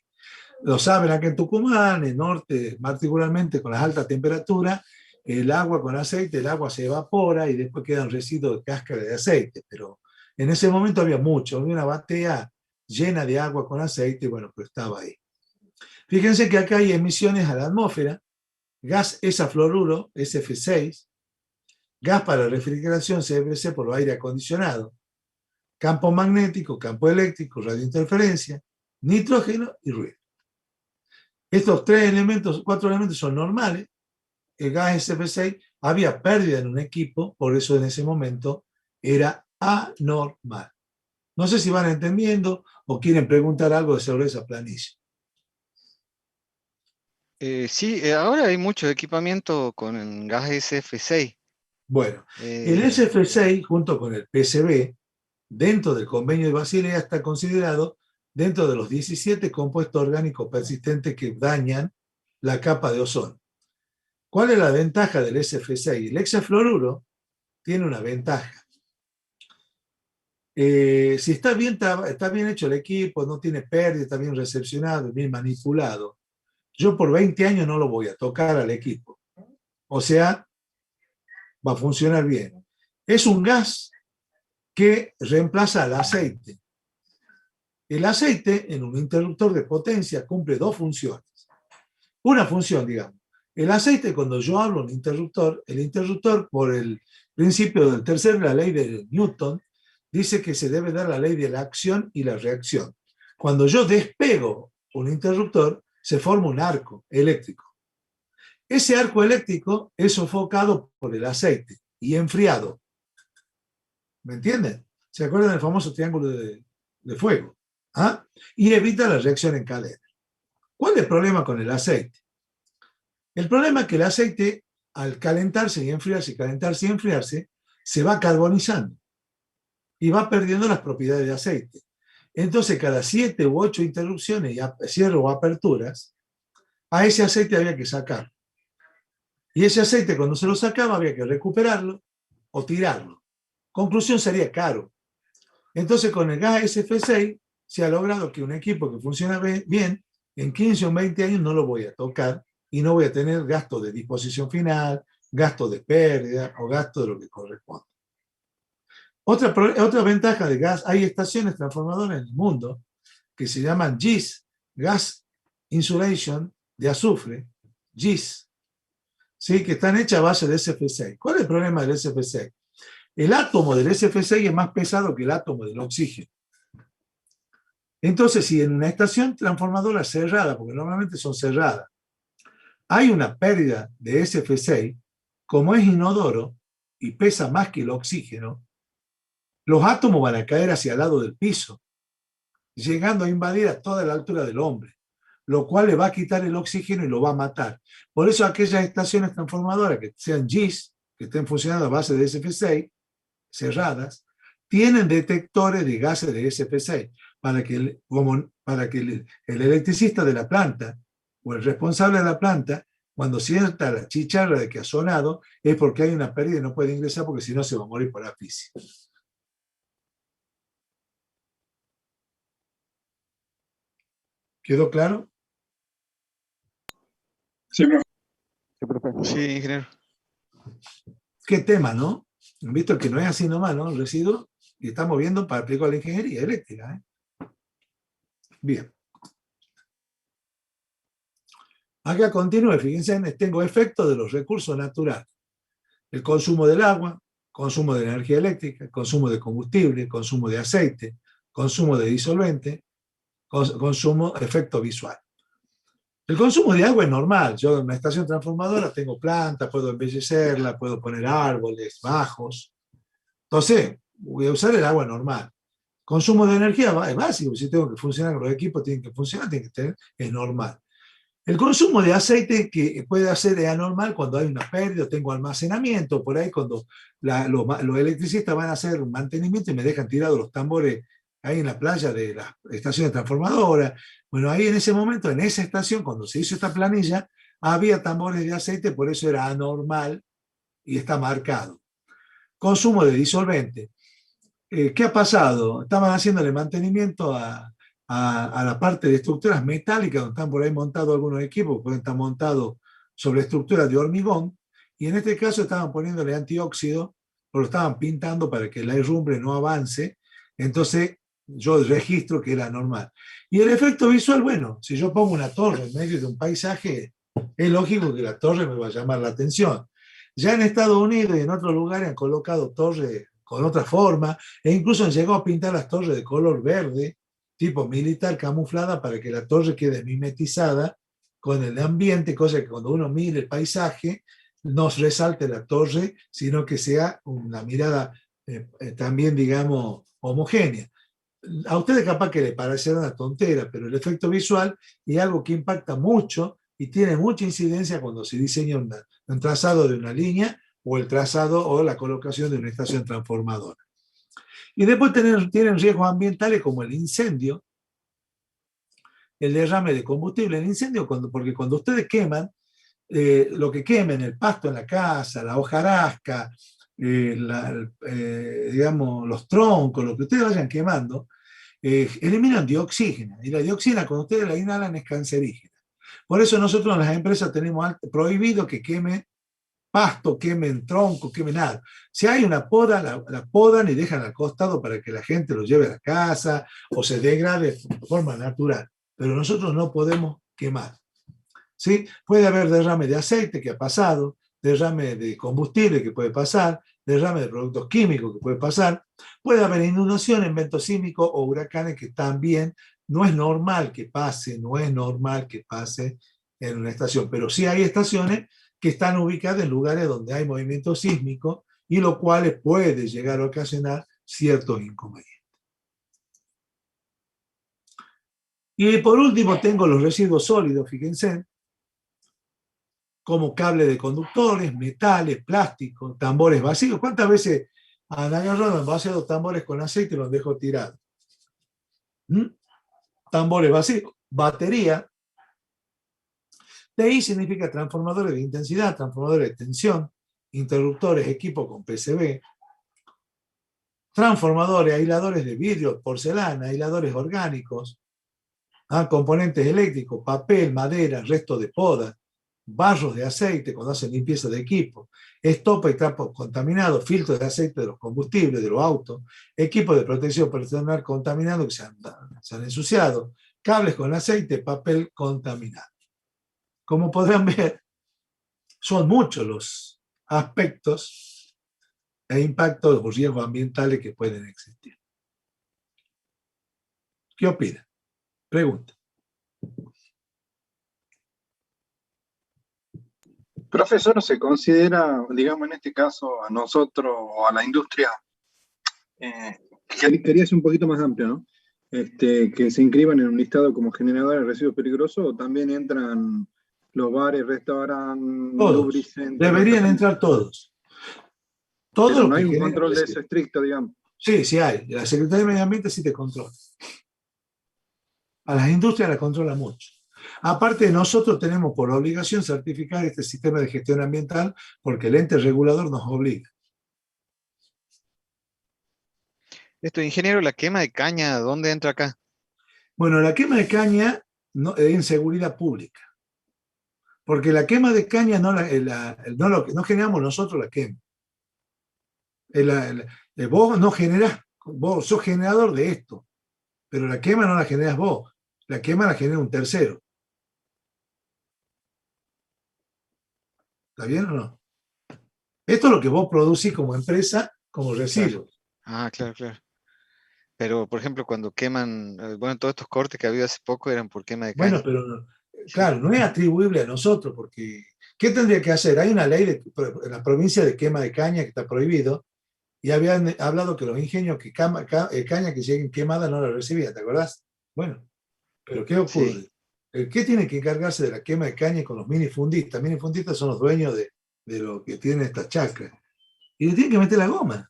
Lo saben acá en Tucumán, en el norte, particularmente con las altas temperaturas, el agua con aceite, el agua se evapora y después quedan residuos de cáscara de aceite. Pero en ese momento había mucho, había una batea llena de agua con aceite, bueno, pues estaba ahí. Fíjense que acá hay emisiones a la atmósfera, gas hexafluoruro, SF6, gas para refrigeración, CFC por aire acondicionado, campo magnético, campo eléctrico, radiointerferencia, nitrógeno y ruido. Estos cuatro elementos son normales. El gas SF6 había pérdida en un equipo, por eso en ese momento era anormal. No sé si van entendiendo o quieren preguntar algo sobre esa planilla. Sí, ahora hay mucho equipamiento con el gas SF6. Bueno, el SF6 junto con el PCB, dentro del convenio de Basilea, está considerado dentro de los 17 compuestos orgánicos persistentes que dañan la capa de ozono. ¿Cuál es la ventaja del SF6? El hexafluoruro tiene una ventaja. Si está bien hecho el equipo, no tiene pérdida, está bien recepcionado, bien manipulado, yo por 20 años no lo voy a tocar al equipo. O sea, va a funcionar bien. Es un gas que reemplaza al aceite. El aceite, en un interruptor de potencia, cumple dos funciones. Una función, digamos. El aceite, cuando yo hablo de un interruptor, el interruptor, por el principio del tercero de la ley de Newton, dice que se debe dar la ley de la acción y la reacción. Cuando yo despego un interruptor, se forma un arco eléctrico. Ese arco eléctrico es sofocado por el aceite y enfriado. ¿Me entienden? ¿Se acuerdan del famoso triángulo de fuego? ¿Ah? Y evita la reacción en cadena. ¿Cuál es el problema con el aceite? El problema es que el aceite, al calentarse y enfriarse, se va carbonizando y va perdiendo las propiedades de aceite. Entonces, cada 7 u 8 interrupciones, cierre o aperturas, a ese aceite había que sacar. Y ese aceite, cuando se lo sacaba, había que recuperarlo o tirarlo. Conclusión, sería caro. Entonces, con el gas SF6 se ha logrado que un equipo que funciona bien, en 15 o 20 años no lo voy a tocar y no voy a tener gasto de disposición final, gasto de pérdida o gasto de lo que corresponde. Otra ventaja de gas, hay estaciones transformadoras en el mundo que se llaman GIS, Gas Insulation de azufre, GIS. ¿sí? Que están hechas a base de SF6. ¿Cuál es el problema del SF6? El átomo del SF6 es más pesado que el átomo del oxígeno. Entonces, si en una estación transformadora cerrada, porque normalmente son cerradas, hay una pérdida de SF6, como es inodoro y pesa más que el oxígeno, los átomos van a caer hacia el lado del piso, llegando a invadir a toda la altura del hombre, lo cual le va a quitar el oxígeno y lo va a matar. Por eso aquellas estaciones transformadoras que sean GIS, que estén funcionando a base de SF6, cerradas, tienen detectores de gases de SF6 para que el electricista de la planta o el responsable de la planta, cuando sienta la chicharra de que ha sonado, es porque hay una pérdida y no puede ingresar porque si no se va a morir por asfixia. ¿Quedó claro? Sí, profe. Sí, profe. Sí, ingeniero. ¿Qué tema, no? Han visto que no es así nomás, ¿no? El residuo, y estamos viendo para aplicar la ingeniería eléctrica, ¿eh? Bien. Acá continúe, fíjense, tengo efectos de los recursos naturales. El consumo del agua, consumo de energía eléctrica, consumo de combustible, consumo de aceite, consumo de disolvente, consumo, efecto visual. El consumo de agua es normal. Yo en una estación transformadora tengo plantas, puedo embellecerla, puedo poner árboles bajos. Entonces, voy a usar el agua normal. Consumo de energía es básico. Si tengo que funcionar, los equipos tienen que funcionar, tienen que tener, es normal. El consumo de aceite que puede ser anormal cuando hay una pérdida, tengo almacenamiento, por ahí cuando los electricistas van a hacer un mantenimiento y me dejan tirados los tambores ahí en la playa de las estaciones transformadoras. Bueno, ahí en ese momento, en esa estación, cuando se hizo esta planilla, había tambores de aceite, por eso era anormal y está marcado. Consumo de disolvente. ¿Qué ha pasado? Estaban haciéndole mantenimiento a la parte de estructuras metálicas, donde están por ahí montados algunos equipos, pueden estar montados sobre estructuras de hormigón, y en este caso estaban poniéndole antióxido, o lo estaban pintando para que la herrumbre no avance, entonces yo registro que era normal. Y el efecto visual, bueno, si yo pongo una torre en medio de un paisaje, es lógico que la torre me va a llamar la atención. Ya en Estados Unidos y en otros lugares han colocado torres con otra forma, e incluso han llegado a pintar las torres de color verde, tipo militar, camuflada, para que la torre quede mimetizada con el ambiente, cosa que cuando uno mire el paisaje, no resalte la torre, sino que sea una mirada también, digamos, homogénea. A ustedes capaz que les parecerá una tontera, pero el efecto visual es algo que impacta mucho y tiene mucha incidencia cuando se diseña un trazado de una línea o el trazado o la colocación de una estación transformadora. Y después tienen riesgos ambientales como el incendio, el derrame de combustible. El incendio, porque cuando ustedes queman, lo que quemen, el pasto en la casa, la hojarasca, digamos, los troncos, lo que ustedes vayan quemando, eliminan dioxígeno. Y la dioxina, cuando ustedes la inhalan, es cancerígena. Por eso nosotros en las empresas tenemos prohibido que queme pasto, quemen tronco, quemen nada. Si hay una poda, la podan y dejan al costado para que la gente lo lleve a la casa o se degrade de forma natural. Pero nosotros no podemos quemar. ¿Sí? Puede haber derrame de aceite, que ha pasado, derrame de combustible, que puede pasar, derrame de productos químicos, que puede pasar. Puede haber inundación en eventos sísmicos o huracanes, que también no es normal que pase, no es normal que pase en una estación. Pero sí hay estaciones que están ubicadas en lugares donde hay movimiento sísmico y lo cual puede llegar a ocasionar ciertos inconvenientes. Y por último tengo los residuos sólidos, fíjense, como cable de conductores, metales, plásticos, tambores vacíos. ¿Cuántas veces han agarrado envasados tambores con aceite y los dejo tirados? Tambores vacíos, batería. TI significa transformadores de intensidad, transformadores de tensión, interruptores, equipo con PCB, transformadores, aisladores de vidrio, porcelana, aisladores orgánicos, componentes eléctricos, papel, madera, resto de poda, barros de aceite cuando hacen limpieza de equipo, estopa y trapos contaminados, filtros de aceite de los combustibles de los autos, equipos de protección personal contaminados que se han ensuciado, cables con aceite, papel contaminado. Como podrán ver, son muchos los aspectos e impactos o riesgos ambientales que pueden existir. ¿Qué opina? Pregunta. Profesor, ¿se considera, digamos, en este caso, a nosotros o a la industria, quería ser un poquito más amplio, ¿no? Que se inscriban en un listado como generadores de residuos peligrosos, o también entran los bares, restaurantes, Todos. lubricentes? Deberían entrar todos. Todo Pero lo no que hay un genera control de residuos. eso estricto, digamos. Sí, sí hay. La Secretaría de Medio Ambiente sí te controla. A las industrias la controla mucho. Aparte, nosotros tenemos por obligación certificar este sistema de gestión ambiental porque el ente regulador nos obliga. Esto, ingeniero, la quema de caña, ¿dónde entra acá? Bueno, la quema de caña es en seguridad pública. Porque la quema de caña no generamos nosotros la quema. Vos no generás, vos sos generador de esto, pero la quema no la generás vos, la quema la genera un tercero. ¿Está bien o no? Esto es lo que vos producís como empresa, como residuo. Ah, claro, claro. Pero, por ejemplo, cuando queman, bueno, todos estos cortes que ha habido hace poco eran por quema de caña. Bueno, pero Sí. claro, no es atribuible a nosotros, porque ¿qué tendría que hacer? Hay una ley en la provincia de quema de caña que está prohibido, y habían hablado que los ingenios que caña que lleguen quemada no la recibían, ¿te acordás? Bueno, pero ¿qué ocurre? Sí. ¿El qué tiene que encargarse de la quema de caña con los minifundistas? Minifundistas son los dueños de lo que tienen estas chacras. Y le tienen que meter la goma,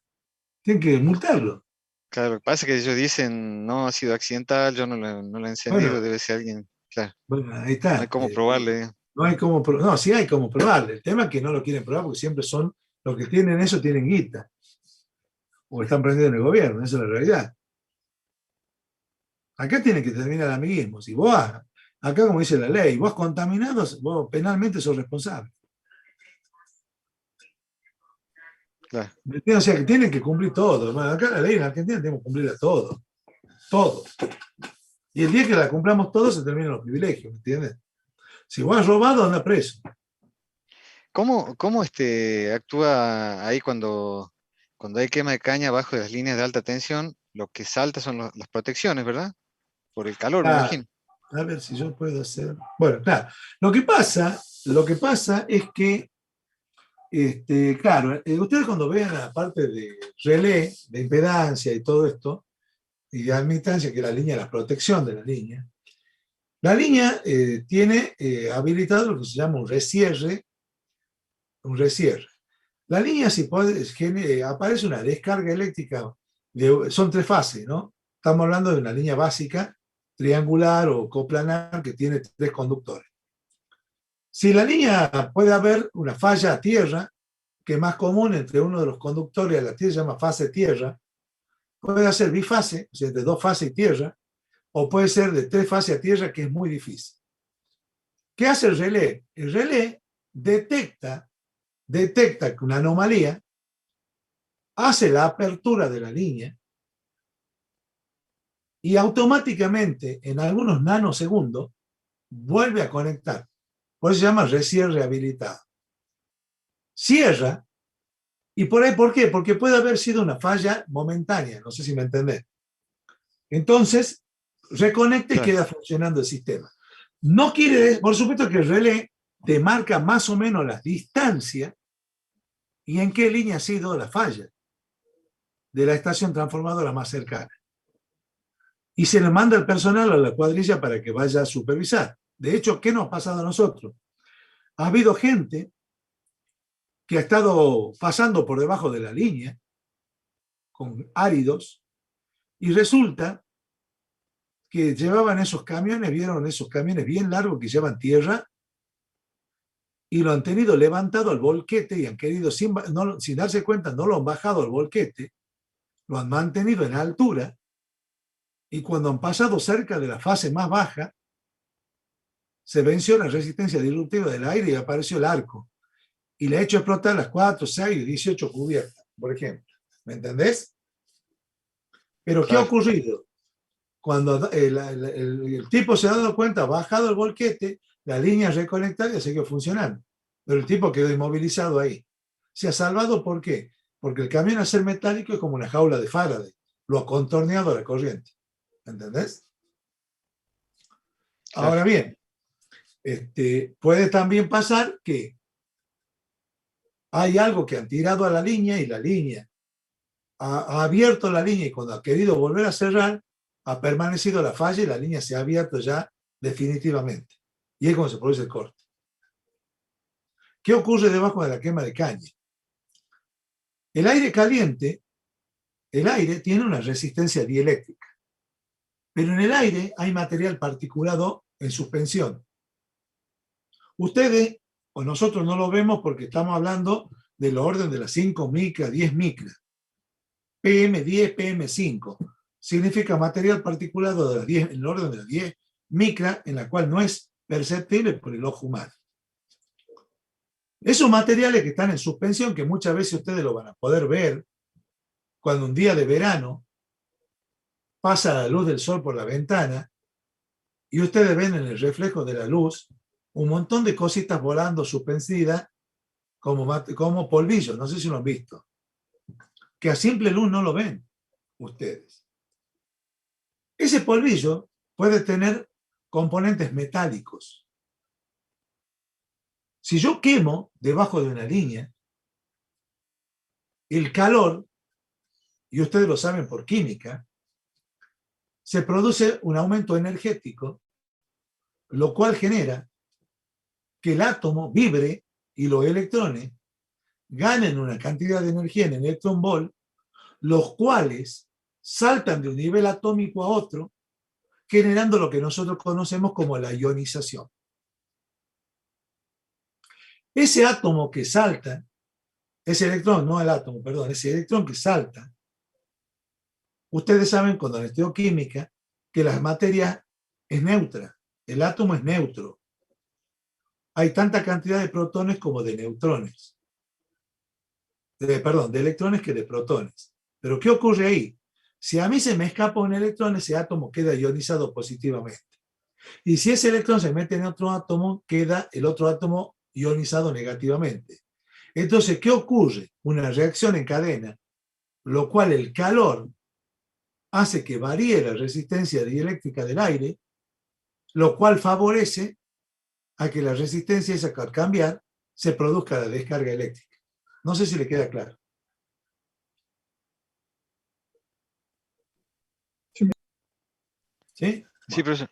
tienen que multarlo. Claro, lo que pasa es que ellos dicen, no, ha sido accidental, yo no la he encendido, Bueno, debe ser alguien, claro, bueno, ahí no hay está. cómo probarle. No hay cómo no, sí hay cómo probarle. El tema es que no lo quieren probar porque siempre son los que tienen eso, tienen guita. O están prendidos en el gobierno, esa es la realidad. Acá tiene que terminar el amiguismo. Si vos, acá como dice la ley, vos contaminado, vos penalmente sos responsable. Claro. O sea que tienen que cumplir todo. Bueno, acá la ley en Argentina tenemos que cumplirla todo. Todo. Y el día que la cumplamos todos se terminan los privilegios, ¿me entiendes? Si vos has robado, anda preso. ¿Cómo actúa ahí cuando hay quema de caña abajo de las líneas de alta tensión? Lo que salta son las protecciones, ¿verdad? Por el calor, me imagino. A ver si yo puedo hacer. Bueno, claro. Lo que pasa es que, claro, ustedes cuando vean la parte de relé, de impedancia y todo esto, y de admitancia, que es la línea de la protección de la línea tiene habilitado lo que se llama un rescierre. La línea, si aparece una descarga eléctrica, son 3 fases, ¿no? Estamos hablando de una línea básica, triangular o coplanar, que tiene 3 conductores. Si la línea puede haber una falla a tierra, que es más común entre uno de los conductores a la tierra, se llama fase tierra, puede ser bifase, o sea, de 2 fases y tierra, o puede ser de 3 fases a tierra, que es muy difícil. ¿Qué hace el relé? El relé detecta que una anomalía, hace la apertura de la línea y automáticamente, en algunos nanosegundos, vuelve a conectar. Por eso se llama rescierre habilitado. Cierra, y por ahí, ¿por qué? Porque puede haber sido una falla momentánea, no sé si me entendés. Entonces, reconecta y queda funcionando el sistema. No quiere, por supuesto que el relé te marca más o menos las distancias y en qué línea ha sido la falla de la estación transformadora más cercana. Y se le manda el personal a la cuadrilla para que vaya a supervisar. De hecho, ¿qué nos ha pasado a nosotros? Ha habido gente que ha estado pasando por debajo de la línea con áridos y resulta que llevaban esos camiones, vieron esos camiones bien largos que llevan tierra y lo han tenido levantado al volquete y han querido, sin darse cuenta, no lo han bajado al volquete, lo han mantenido en altura y cuando han pasado cerca de la fase más baja, se venció la resistencia disruptiva del aire y apareció el arco. Y le ha hecho explotar las 4, 6, 18 cubiertas, por ejemplo. ¿Me entendés? Pero ¿qué ha ocurrido? Cuando el tipo se ha dado cuenta, ha bajado el volquete, la línea reconectada y ha seguido funcionando. Pero el tipo quedó inmovilizado ahí. ¿Se ha salvado por qué? Porque el camión al ser metálico es como una jaula de Faraday. Lo ha contorneado a la corriente. ¿Entendés? Claro. Ahora bien, puede también pasar que hay algo que han tirado a la línea y la línea ha abierto la línea y cuando ha querido volver a cerrar, ha permanecido la falla y la línea se ha abierto ya definitivamente. Y es como se produce el corte. ¿Qué ocurre debajo de la quema de caña? El aire caliente, el aire tiene una resistencia dieléctrica, pero en el aire hay material particulado en suspensión. Ustedes o nosotros no lo vemos porque estamos hablando del orden de las 5 micras, 10 micras. PM10, PM5. Significa material particulado de las 10, en el orden de las 10 micras, en la cual no es perceptible por el ojo humano. Esos materiales que están en suspensión, que muchas veces ustedes lo van a poder ver cuando un día de verano pasa la luz del sol por la ventana y ustedes ven en el reflejo de la luz un montón de cositas volando suspendidas como polvillos, no sé si lo han visto, que a simple luz no lo ven ustedes. Ese polvillo puede tener componentes metálicos. Si yo quemo debajo de una línea, el calor, y ustedes lo saben por química, se produce un aumento energético, lo cual genera que el átomo vibre y los electrones ganen una cantidad de energía en electrón volt, los cuales saltan de un nivel atómico a otro, generando lo que nosotros conocemos como la ionización. Ese átomo que salta, ese electrón, no el átomo, perdón, ese electrón que salta, ustedes saben cuando en estereoquímica que la materia es neutra, el átomo es neutro. Hay tanta cantidad de protones como de neutrones. De electrones que de protones. Pero ¿qué ocurre ahí? Si a mí se me escapa un electrón, ese átomo queda ionizado positivamente. Y si ese electrón se mete en otro átomo, queda el otro átomo ionizado negativamente. Entonces, ¿qué ocurre? Una reacción en cadena, lo cual el calor hace que varíe la resistencia dieléctrica del aire, lo cual favorece a que la resistencia esa al cambiar se produzca la descarga eléctrica. No sé si le queda claro. ¿Sí? Sí, profesor.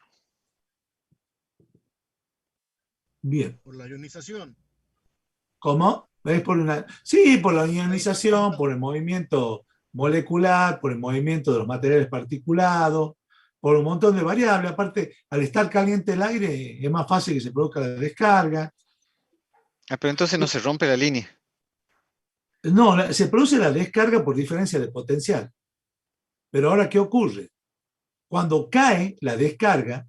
Bien. Por la ionización. ¿Cómo? ¿Ves? Sí, por la ionización, por el movimiento molecular, por el movimiento de los materiales particulados, por un montón de variables. Aparte, al estar caliente el aire, es más fácil que se produzca la descarga. Ah, pero entonces no se rompe la línea. No, se produce la descarga por diferencia de potencial. Pero ahora, ¿qué ocurre? Cuando cae la descarga,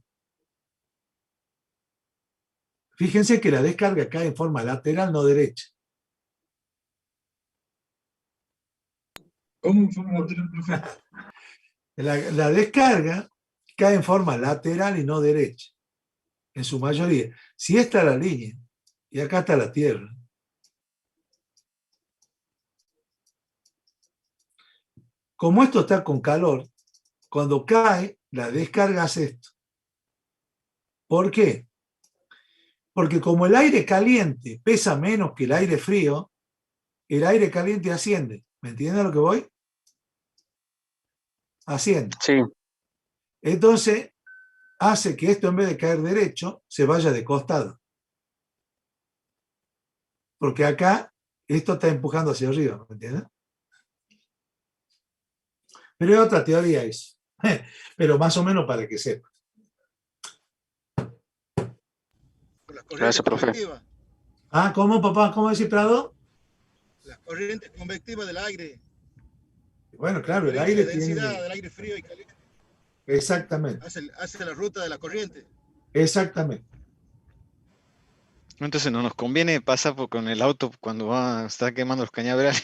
fíjense que la descarga cae en forma lateral, no derecha. ¿Cómo en forma lateral, profe? La descarga cae en forma lateral y no derecha, en su mayoría. Si esta es la línea y acá está la Tierra, como esto está con calor, cuando cae, la descarga hace esto. ¿Por qué? Porque como el aire caliente pesa menos que el aire frío, el aire caliente asciende. ¿Me entienden a lo que voy? Asciende. Sí, Entonces, hace que esto en vez de caer derecho, se vaya de costado. Porque acá, esto está empujando hacia arriba, ¿me entienden? Pero es otra teoría eso. Pero más o menos para que sepa. Por las corrientes gracias, profe. convectivas. Ah, ¿cómo, papá? ¿Cómo decís, Prado? Las corrientes convectivas del aire. Bueno, claro, el La aire densidad tiene... del aire frío y caliente. Exactamente, Hace la ruta de la corriente. exactamente. Entonces no nos conviene pasar con el auto cuando va a estar quemando los cañaverales.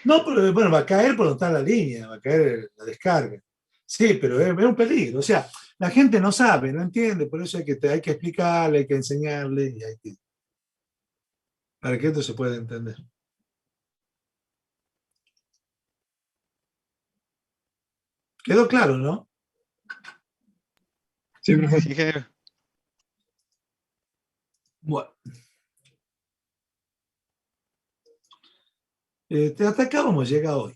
No, pero bueno, va a caer por donde está la línea, va a caer la descarga. Sí, pero es un peligro. O sea, la gente no sabe, no entiende, por eso hay que explicarle, hay que enseñarle. Y hay que... para que esto se pueda entender. ¿Quedó claro, no? Sí, profe. Sí, ingeniero. Bueno. Hasta acá vamos a llegar hoy.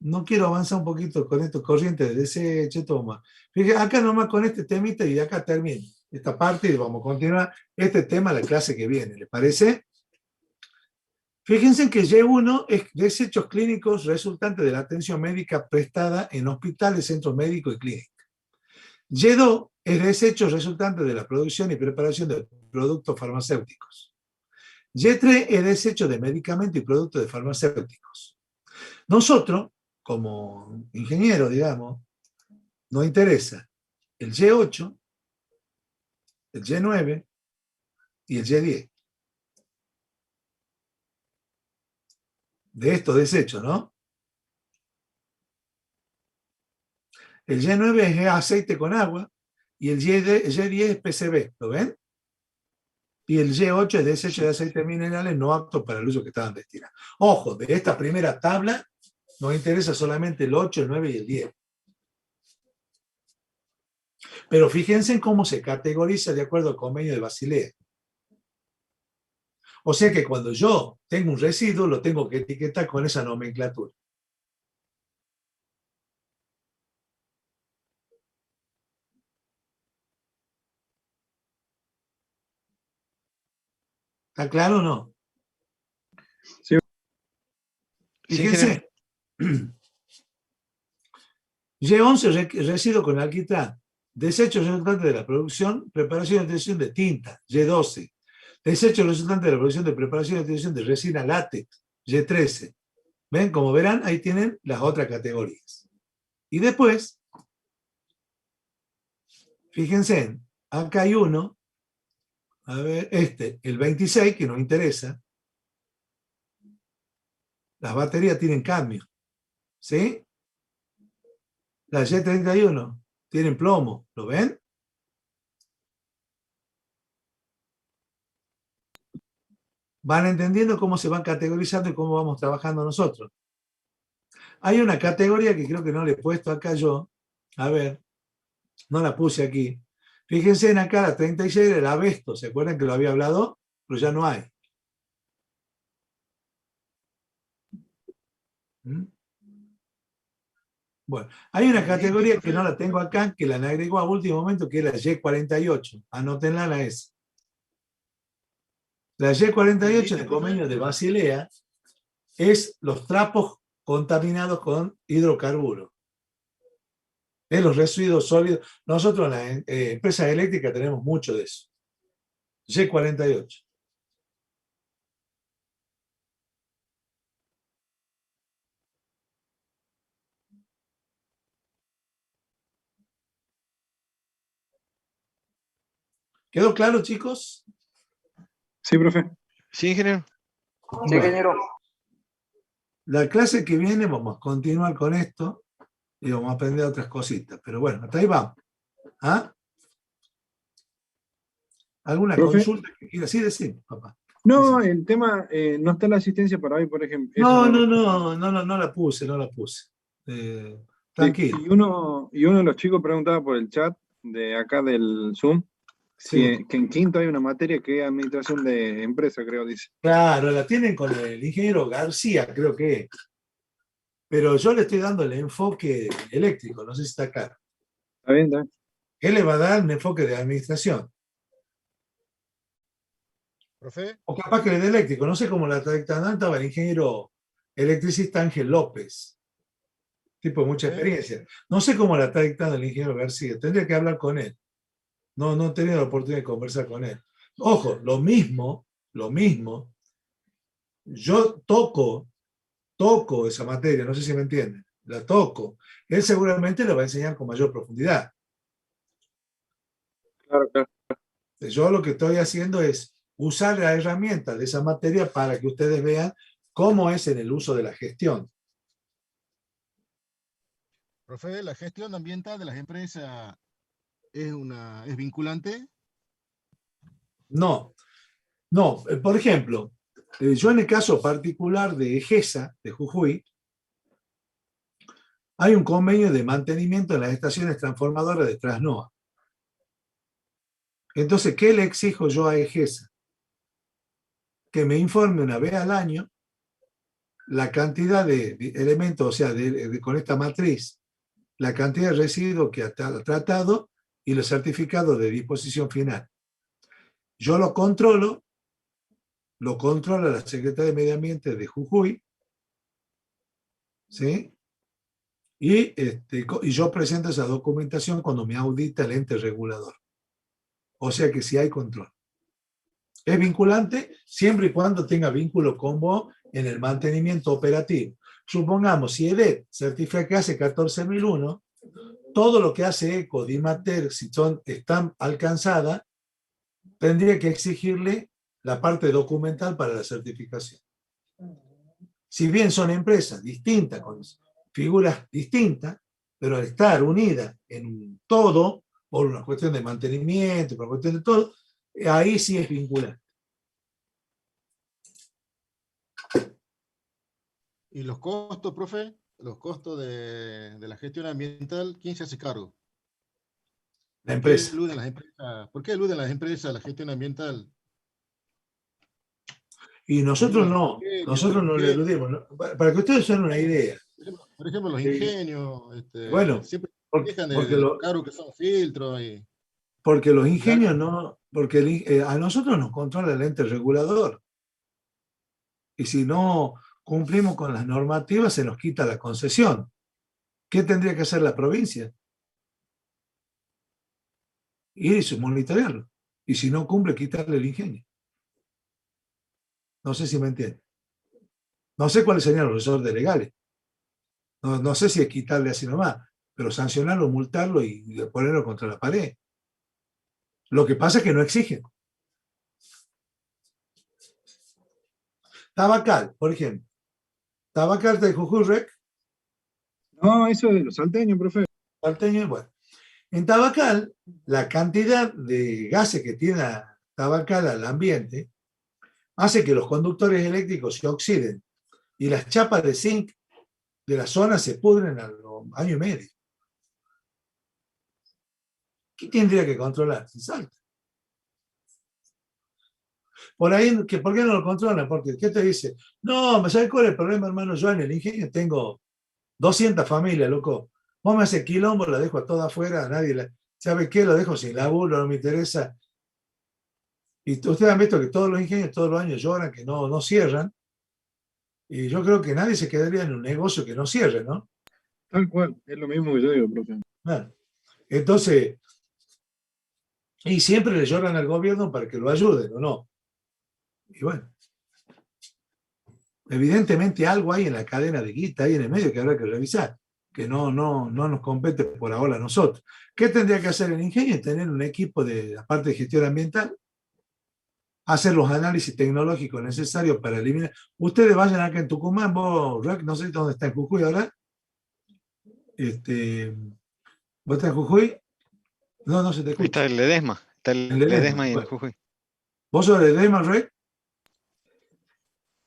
No quiero avanzar un poquito con estos corrientes de desecho, toma. Fíjate, acá nomás con este temita y acá termino esta parte y vamos a continuar este tema la clase que viene. ¿Les parece? Fíjense que Y1 es desechos clínicos resultantes de la atención médica prestada en hospitales, centros médicos y clínicas. Y2 es desechos resultantes de la producción y preparación de productos farmacéuticos. Y3 es desecho de medicamentos y productos de farmacéuticos. Nosotros, como ingenieros, digamos, nos interesa el Y8, el Y9 y el Y10. De estos desechos, ¿no? El Y9 es aceite con agua y el Y10 es PCB, ¿lo ven? Y el Y8 es desecho de aceites minerales no aptos para el uso que estaban destinados. Ojo, de esta primera tabla nos interesa solamente el 8, el 9 y el 10. Pero fíjense en cómo se categoriza de acuerdo al convenio de Basilea. O sea que cuando yo tengo un residuo, lo tengo que etiquetar con esa nomenclatura. ¿Está claro o no? Sí. Sí, ingeniero. Fíjense. Y11, residuo con alquitrán. Desechos resultantes de la producción, preparación y utilización de tinta. Y12. Desechos resultantes de la producción de preparación y utilización de resina látex. Y13. ¿Ven? Como verán, ahí tienen las otras categorías. Y después, fíjense, acá hay uno, a ver, el 26, que nos interesa. Las baterías tienen cadmio, ¿sí? Las Y31 tienen plomo, ¿lo ven? Van entendiendo cómo se van categorizando y cómo vamos trabajando nosotros. Hay una categoría que creo que no le he puesto acá yo. A ver, no la puse aquí. Fíjense en acá, la 36 el abesto. ¿Se acuerdan que lo había hablado? Pero ya no hay. ¿Mm? Bueno, hay una categoría que no la tengo acá, que la agregó a último momento, que es la Y48. Anótenla la S. La Y48 en el convenio de Basilea es los trapos contaminados con hidrocarburos. Es los residuos sólidos. Nosotros en las empresas eléctricas tenemos mucho de eso. Y48. ¿Quedó claro, chicos? Sí, profe. Sí, ingeniero. Sí, ingeniero. La clase que viene vamos a continuar con esto y vamos a aprender otras cositas. Pero bueno, hasta ahí vamos. ¿Ah? ¿Alguna Profe. consulta que quiera? Sí, decir, papá. No, Decime. el tema, no está la asistencia para hoy, por ejemplo. Eso No la puse. Sí, Tranquilo. y uno de los chicos preguntaba por el chat de acá del Zoom, Sí, que en quinto hay una materia que es administración de empresa, creo, dice. claro, la tienen con el ingeniero García, creo que. Pero yo le estoy dando el enfoque eléctrico, no sé si está claro. ¿Está bien? ¿Está bien? Él le va a dar un enfoque de administración. Profe, O capaz que le dé eléctrico. No sé cómo la está dictando. Estaba el ingeniero electricista Ángel López. Tipo de mucha experiencia. No sé cómo la está dictando el ingeniero García. Tendría que hablar con él. No he tenido la oportunidad de conversar con él. Ojo, lo mismo, yo toco esa materia, no sé si me entienden, la toco. Él seguramente la va a enseñar con mayor profundidad. Claro, claro. Yo lo que estoy haciendo es usar la herramienta de esa materia para que ustedes vean cómo es en el uso de la gestión. profe, la gestión ambiental de las empresas es vinculante. No, por ejemplo, Yo en el caso particular de EGESA, de Jujuy, hay un convenio de mantenimiento en las estaciones transformadoras de Trasnoa. Entonces, ¿qué le exijo yo a EGESA? Que me informe una vez al año la cantidad de elementos, o sea, con esta matriz, la cantidad de residuos que ha tratado y los certificados de disposición final. Yo lo controla la Secretaría de Medio Ambiente de Jujuy, ¿sí? Y yo presento esa documentación cuando me audita el ente regulador. O sea que sí hay control. Es vinculante siempre y cuando tenga vínculo con vos en el mantenimiento operativo. Supongamos, si EDET certifica que hace 14.001, todo lo que hace ECO, DIMATER, si están alcanzadas, tendría que exigirle la parte documental para la certificación. Si bien son empresas distintas, con figuras distintas, pero al estar unidas en todo, por una cuestión de mantenimiento, por una cuestión de todo, ahí sí es vinculante. ¿Y los costos, profe? Los costos de la gestión ambiental, ¿quién se hace cargo? La empresa. ¿Por qué eluden las empresas la gestión ambiental? Y nosotros no le eludimos. ¿No? Para que ustedes se den una idea. Por ejemplo, los ingenios, bueno, siempre porque dejan de caro que son filtros. Porque los ingenios no, porque a nosotros nos controla el ente regulador. Y si no cumplimos con las normativas, se nos quita la concesión. ¿Qué tendría que hacer la provincia? Ir y monitorearlo. Y si no cumple, quitarle el ingenio. No sé si me entienden. No sé cuáles serían los resortes legales. No sé si es quitarle así nomás, pero sancionarlo, multarlo y ponerlo contra la pared. Lo que pasa es que no exigen. Tabacal, por ejemplo. Tabacal de Jujuy Rec. No, eso es de los salteños, profe. Salteño, bueno. En Tabacal, la cantidad de gases que tiene Tabacal al ambiente hace que los conductores eléctricos se oxiden y las chapas de zinc de la zona se pudren a los años y medio. ¿Qué tendría que controlar? Salta. Por ahí, ¿por qué no lo controlan? Porque, ¿qué te dice? No, ¿sabes cuál es el problema, hermano? Yo en el ingenio tengo 200 familias, loco. Vos me haces quilombo, la dejo a toda afuera, ¿sabe qué? Lo dejo sin laburo, no me interesa. Y ustedes han visto que todos los ingenios todos los años lloran, que no cierran. Y yo creo que nadie se quedaría en un negocio que no cierre, ¿no? Tal cual, es lo mismo que yo digo, profe. Bueno, entonces, y siempre le lloran al gobierno para que lo ayuden, ¿o no? Y bueno, evidentemente algo hay en la cadena de guita, ahí en el medio que habrá que revisar, que no nos compete por ahora a nosotros. ¿Qué tendría que hacer el ingenio? Tener un equipo de la parte de gestión ambiental, hacer los análisis tecnológicos necesarios para eliminar. Ustedes vayan acá en Tucumán, vos, Rack, no sé dónde está en Jujuy ahora. ¿Vos estás en Jujuy? No se te escucha. Está el Ledesma. Está el Ledesma y el Jujuy. ¿Vos sos de Ledesma, Rack?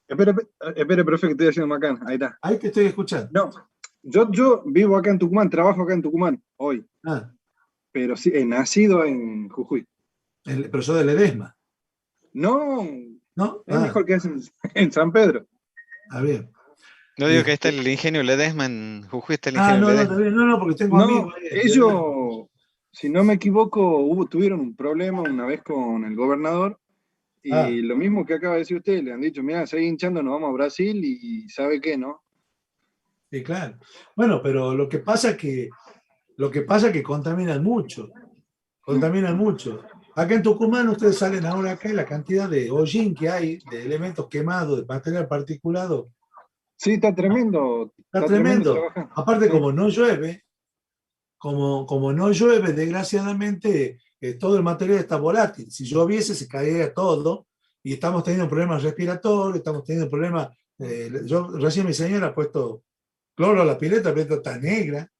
Espere, profe, que estoy haciendo macán. Ahí está. Ahí te estoy escuchando. No, yo vivo acá en Tucumán, trabajo acá en Tucumán hoy. Ah, Pero sí, he nacido en Jujuy. pero sos de Ledesma, No, ¿no? es mejor que es en San Pedro. Está bien. No digo que ahí está el ingenio Ledesma en Jujuy, está el Ah, ingenio no, Ledesma. está bien. No, porque tengo No, amigos. ellos, si no me equivoco, tuvieron un problema una vez con el gobernador. Y lo mismo que acaba de decir usted, le han dicho, mira, seguí hinchando, nos vamos a Brasil y ¿sabe qué, no? Sí, claro. Bueno, pero lo que pasa es que contaminan mucho. Contaminan mucho. Acá en Tucumán ustedes salen ahora acá y la cantidad de hollín que hay, de elementos quemados, de material particulado, Sí, está tremendo. está tremendo. trabajar. Aparte, Sí. como no llueve, desgraciadamente, todo el material está volátil. Si lloviese, se caería todo y estamos teniendo problemas respiratorios, estamos teniendo problemas. Yo recién mi señora ha puesto cloro a la pileta, la pileta está negra.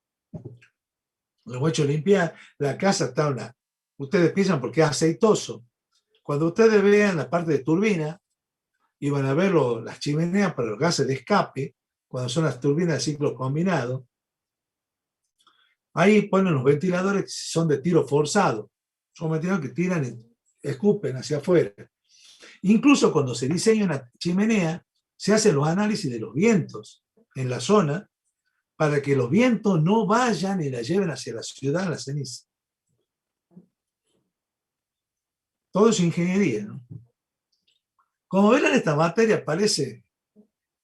Lo hemos hecho limpiar. La casa está ustedes piensan porque es aceitoso. Cuando ustedes vean la parte de turbina iban a ver las chimeneas para los gases de escape, cuando son las turbinas de ciclo combinado. Ahí ponen los ventiladores que son de tiro forzado. Son ventiladores que tiran y escupen hacia afuera. Incluso cuando se diseña una chimenea, se hacen los análisis de los vientos en la zona para que los vientos no vayan y la lleven hacia la ciudad, la ceniza. Todo es ingeniería, ¿no? Como verán, esta materia parece,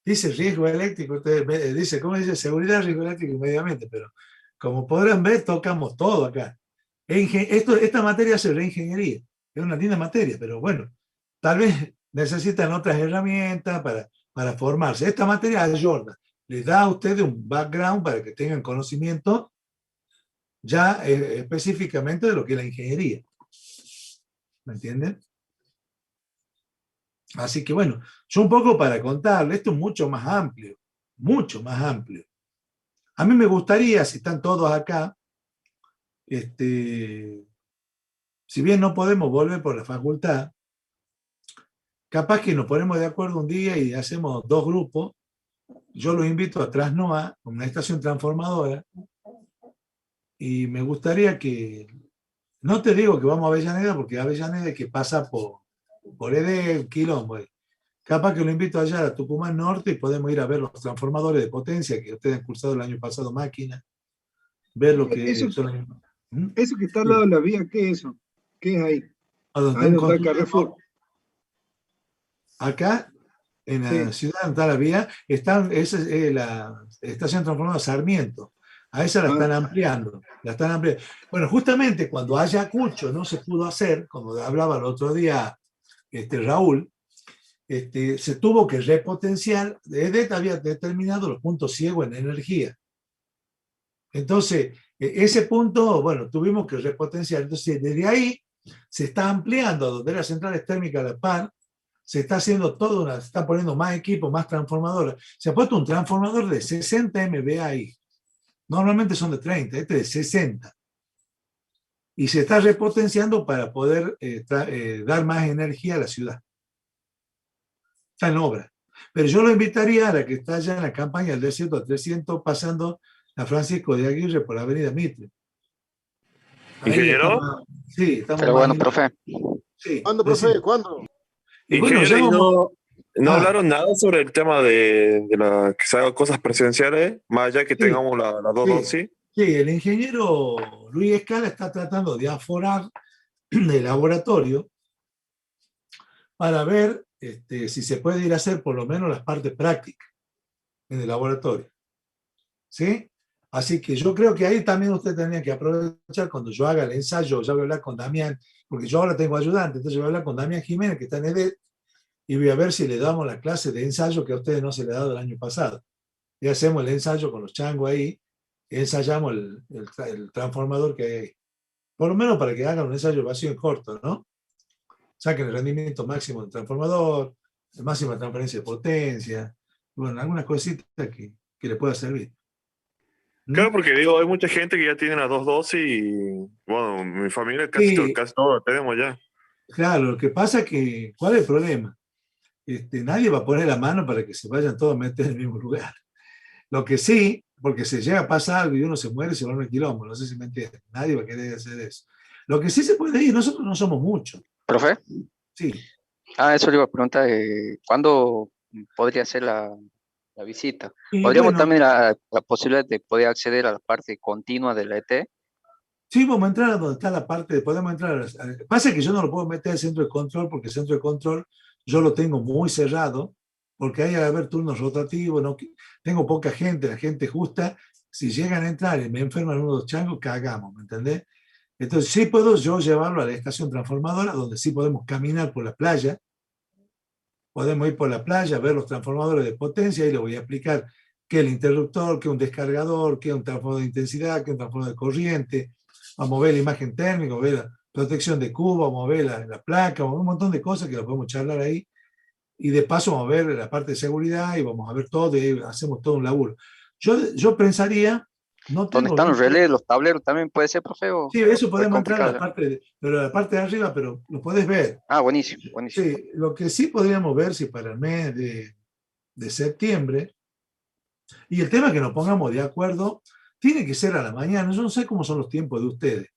dice riesgo eléctrico, dice, ¿cómo dice? Seguridad, riesgo eléctrico y medio ambiente, pero como podrán ver, tocamos todo acá. Esta materia es reingeniería, es una linda materia, pero bueno, tal vez necesitan otras herramientas para formarse. Esta materia ayuda, les da a ustedes un background para que tengan conocimiento ya específicamente de lo que es la ingeniería. ¿Me entienden? Así que bueno, yo un poco para contarles, esto es mucho más amplio, mucho más amplio. A mí me gustaría, si están todos acá, si bien no podemos volver por la facultad, capaz que nos ponemos de acuerdo un día y hacemos 2 grupos. Yo los invito a Trasnoa, una estación transformadora, y me gustaría que, no te digo que vamos a Avellaneda, porque Avellaneda es que pasa por ED, Quilombo. Capaz que lo invito allá a Tucumán Norte y podemos ir a ver los transformadores de potencia que ustedes han cursado el año pasado, máquina, ver lo que Eso, son. eso que está al lado de la vía, ¿qué es eso? ¿Qué es ahí? ¿A dónde Ahí están donde está el construyendo? Carrefour. Acá, en la Sí. ciudad de Antalavía, esa es la estación transformadora Sarmiento. A esa la Ah, están ampliando. La están ampliando. Bueno, justamente cuando Ayacucho no se pudo hacer, como hablaba el otro día Raúl, se tuvo que repotenciar. EDET había determinado los puntos ciegos en energía. Entonces, ese punto, bueno, tuvimos que repotenciar. Entonces, desde ahí se está ampliando a donde las centrales térmicas de La Par, se está haciendo se está poniendo más equipos, más transformadores. Se ha puesto un transformador de 60 MVA ahí. Normalmente son de 30, este de 60. Y se está repotenciando para poder dar más energía a la ciudad. Está en obra. Pero yo lo invitaría a la que está allá en la campaña del desierto a 300, pasando a Francisco de Aguirre por la avenida Mitre. Ahí Ingeniero, estamos, sí, estamos Pero más bueno, limpios. profe, Sí, ¿Cuándo, decime. profe? ¿Cuándo? Y bueno, ingeniero, ya ¿y vamos. no Ah, hablaron nada sobre el tema de que se hagan cosas presenciales, más allá que sí, tengamos las dos sí, dosis? sí, el ingeniero Luis Escala está tratando de aforar el laboratorio para ver si se puede ir a hacer por lo menos las partes prácticas en el laboratorio. ¿Sí? Así que yo creo que ahí también usted tendría que aprovechar cuando yo haga el ensayo, ya voy a hablar con Damián, porque yo ahora tengo ayudante, entonces yo voy a hablar con Damián Jiménez, que está en EDET, y voy a ver si le damos la clase de ensayo que a ustedes no se le ha dado el año pasado. Y hacemos el ensayo con los changos ahí, y ensayamos el transformador que hay ahí. Por lo menos para que hagan un ensayo vacío en corto, ¿no? Saquen el rendimiento máximo del transformador, la máxima transferencia de potencia, bueno, algunas cositas que le pueda servir. Claro, porque digo, hay mucha gente que ya tiene las dos dosis y, bueno, mi familia Sí, casi todo lo tenemos ya. claro, lo que pasa es que, ¿cuál es el problema? Nadie va a poner la mano para que se vayan todos a meter en el mismo lugar. Lo que sí, porque se llega a pasar algo y uno se muere, se va a un quilombo, no sé si me entienden. Nadie va a querer hacer eso. Lo que sí se puede ir, nosotros no somos muchos. profe. Sí. Eso le iba a preguntar, ¿cuándo podría ser la visita? Y ¿Podríamos bueno, también la posibilidad de poder acceder a la parte continua de la ET? sí, vamos a entrar a donde está la parte, podemos entrar. Pasa que yo no lo puedo meter al centro de control, porque el centro de control yo lo tengo muy cerrado, porque hay que haber turnos rotativos, no, tengo poca gente, la gente justa. Si llegan a entrar y me enferman uno de los changos, cagamos, ¿me entendés? Entonces sí puedo yo llevarlo a la estación transformadora, donde sí podemos caminar por la playa, podemos ir por la playa, ver los transformadores de potencia, y le voy a explicar qué es el interruptor, qué es un descargador, qué es un transformador de intensidad, qué es un transformador de corriente. Vamos a ver la imagen térmica, vamos a ver la protección de cubo, vamos a ver la placa, vamos a ver un montón de cosas que lo podemos charlar ahí. Y de paso vamos a ver la parte de seguridad y vamos a ver todo, y hacemos todo un laburo. Yo pensaría No ¿Dónde tengo están los lista. relés, los tableros también puede ser, profe? Sí, eso Es podemos entrar a complicado la ya? parte pero la parte de arriba, pero lo puedes ver. Ah, buenísimo, buenísimo. Sí, lo que sí podríamos ver si para el mes de septiembre, y el tema es que nos pongamos de acuerdo, tiene que ser a la mañana. Yo no sé cómo son los tiempos de ustedes.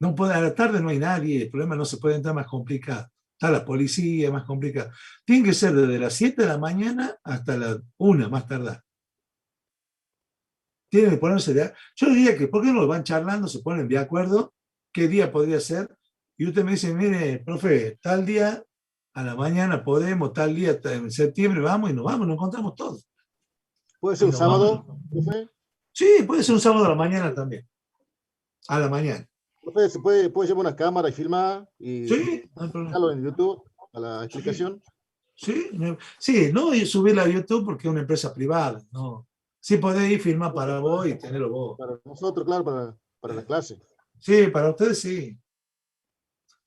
No puede, a la tarde no hay nadie, el problema no se puede entrar más complicado. Está la policía, más complicado. Tiene que ser desde las 7 de la mañana hasta las 1, más tardar. Tienen que ponerse de acuerdo. Yo diría que, ¿por qué no van charlando, se ponen de acuerdo? ¿Qué día podría ser? Y usted me dice, mire, profe, tal día a la mañana podemos, tal día en septiembre vamos, nos encontramos todos. ¿Puede ser Y un nos vamos. sábado, profe? Sí, puede ser un sábado a la mañana también. A la mañana. Profe, ¿se puede llevar una cámara y filmar y Sí, no hay problema. dejarlo en YouTube a la explicación? Sí, sí, no y subirla a YouTube porque es una empresa privada, ¿no? Sí podés ir, filmar para vos y tenerlo vos. Para nosotros, claro, para la clase. Sí, para ustedes sí.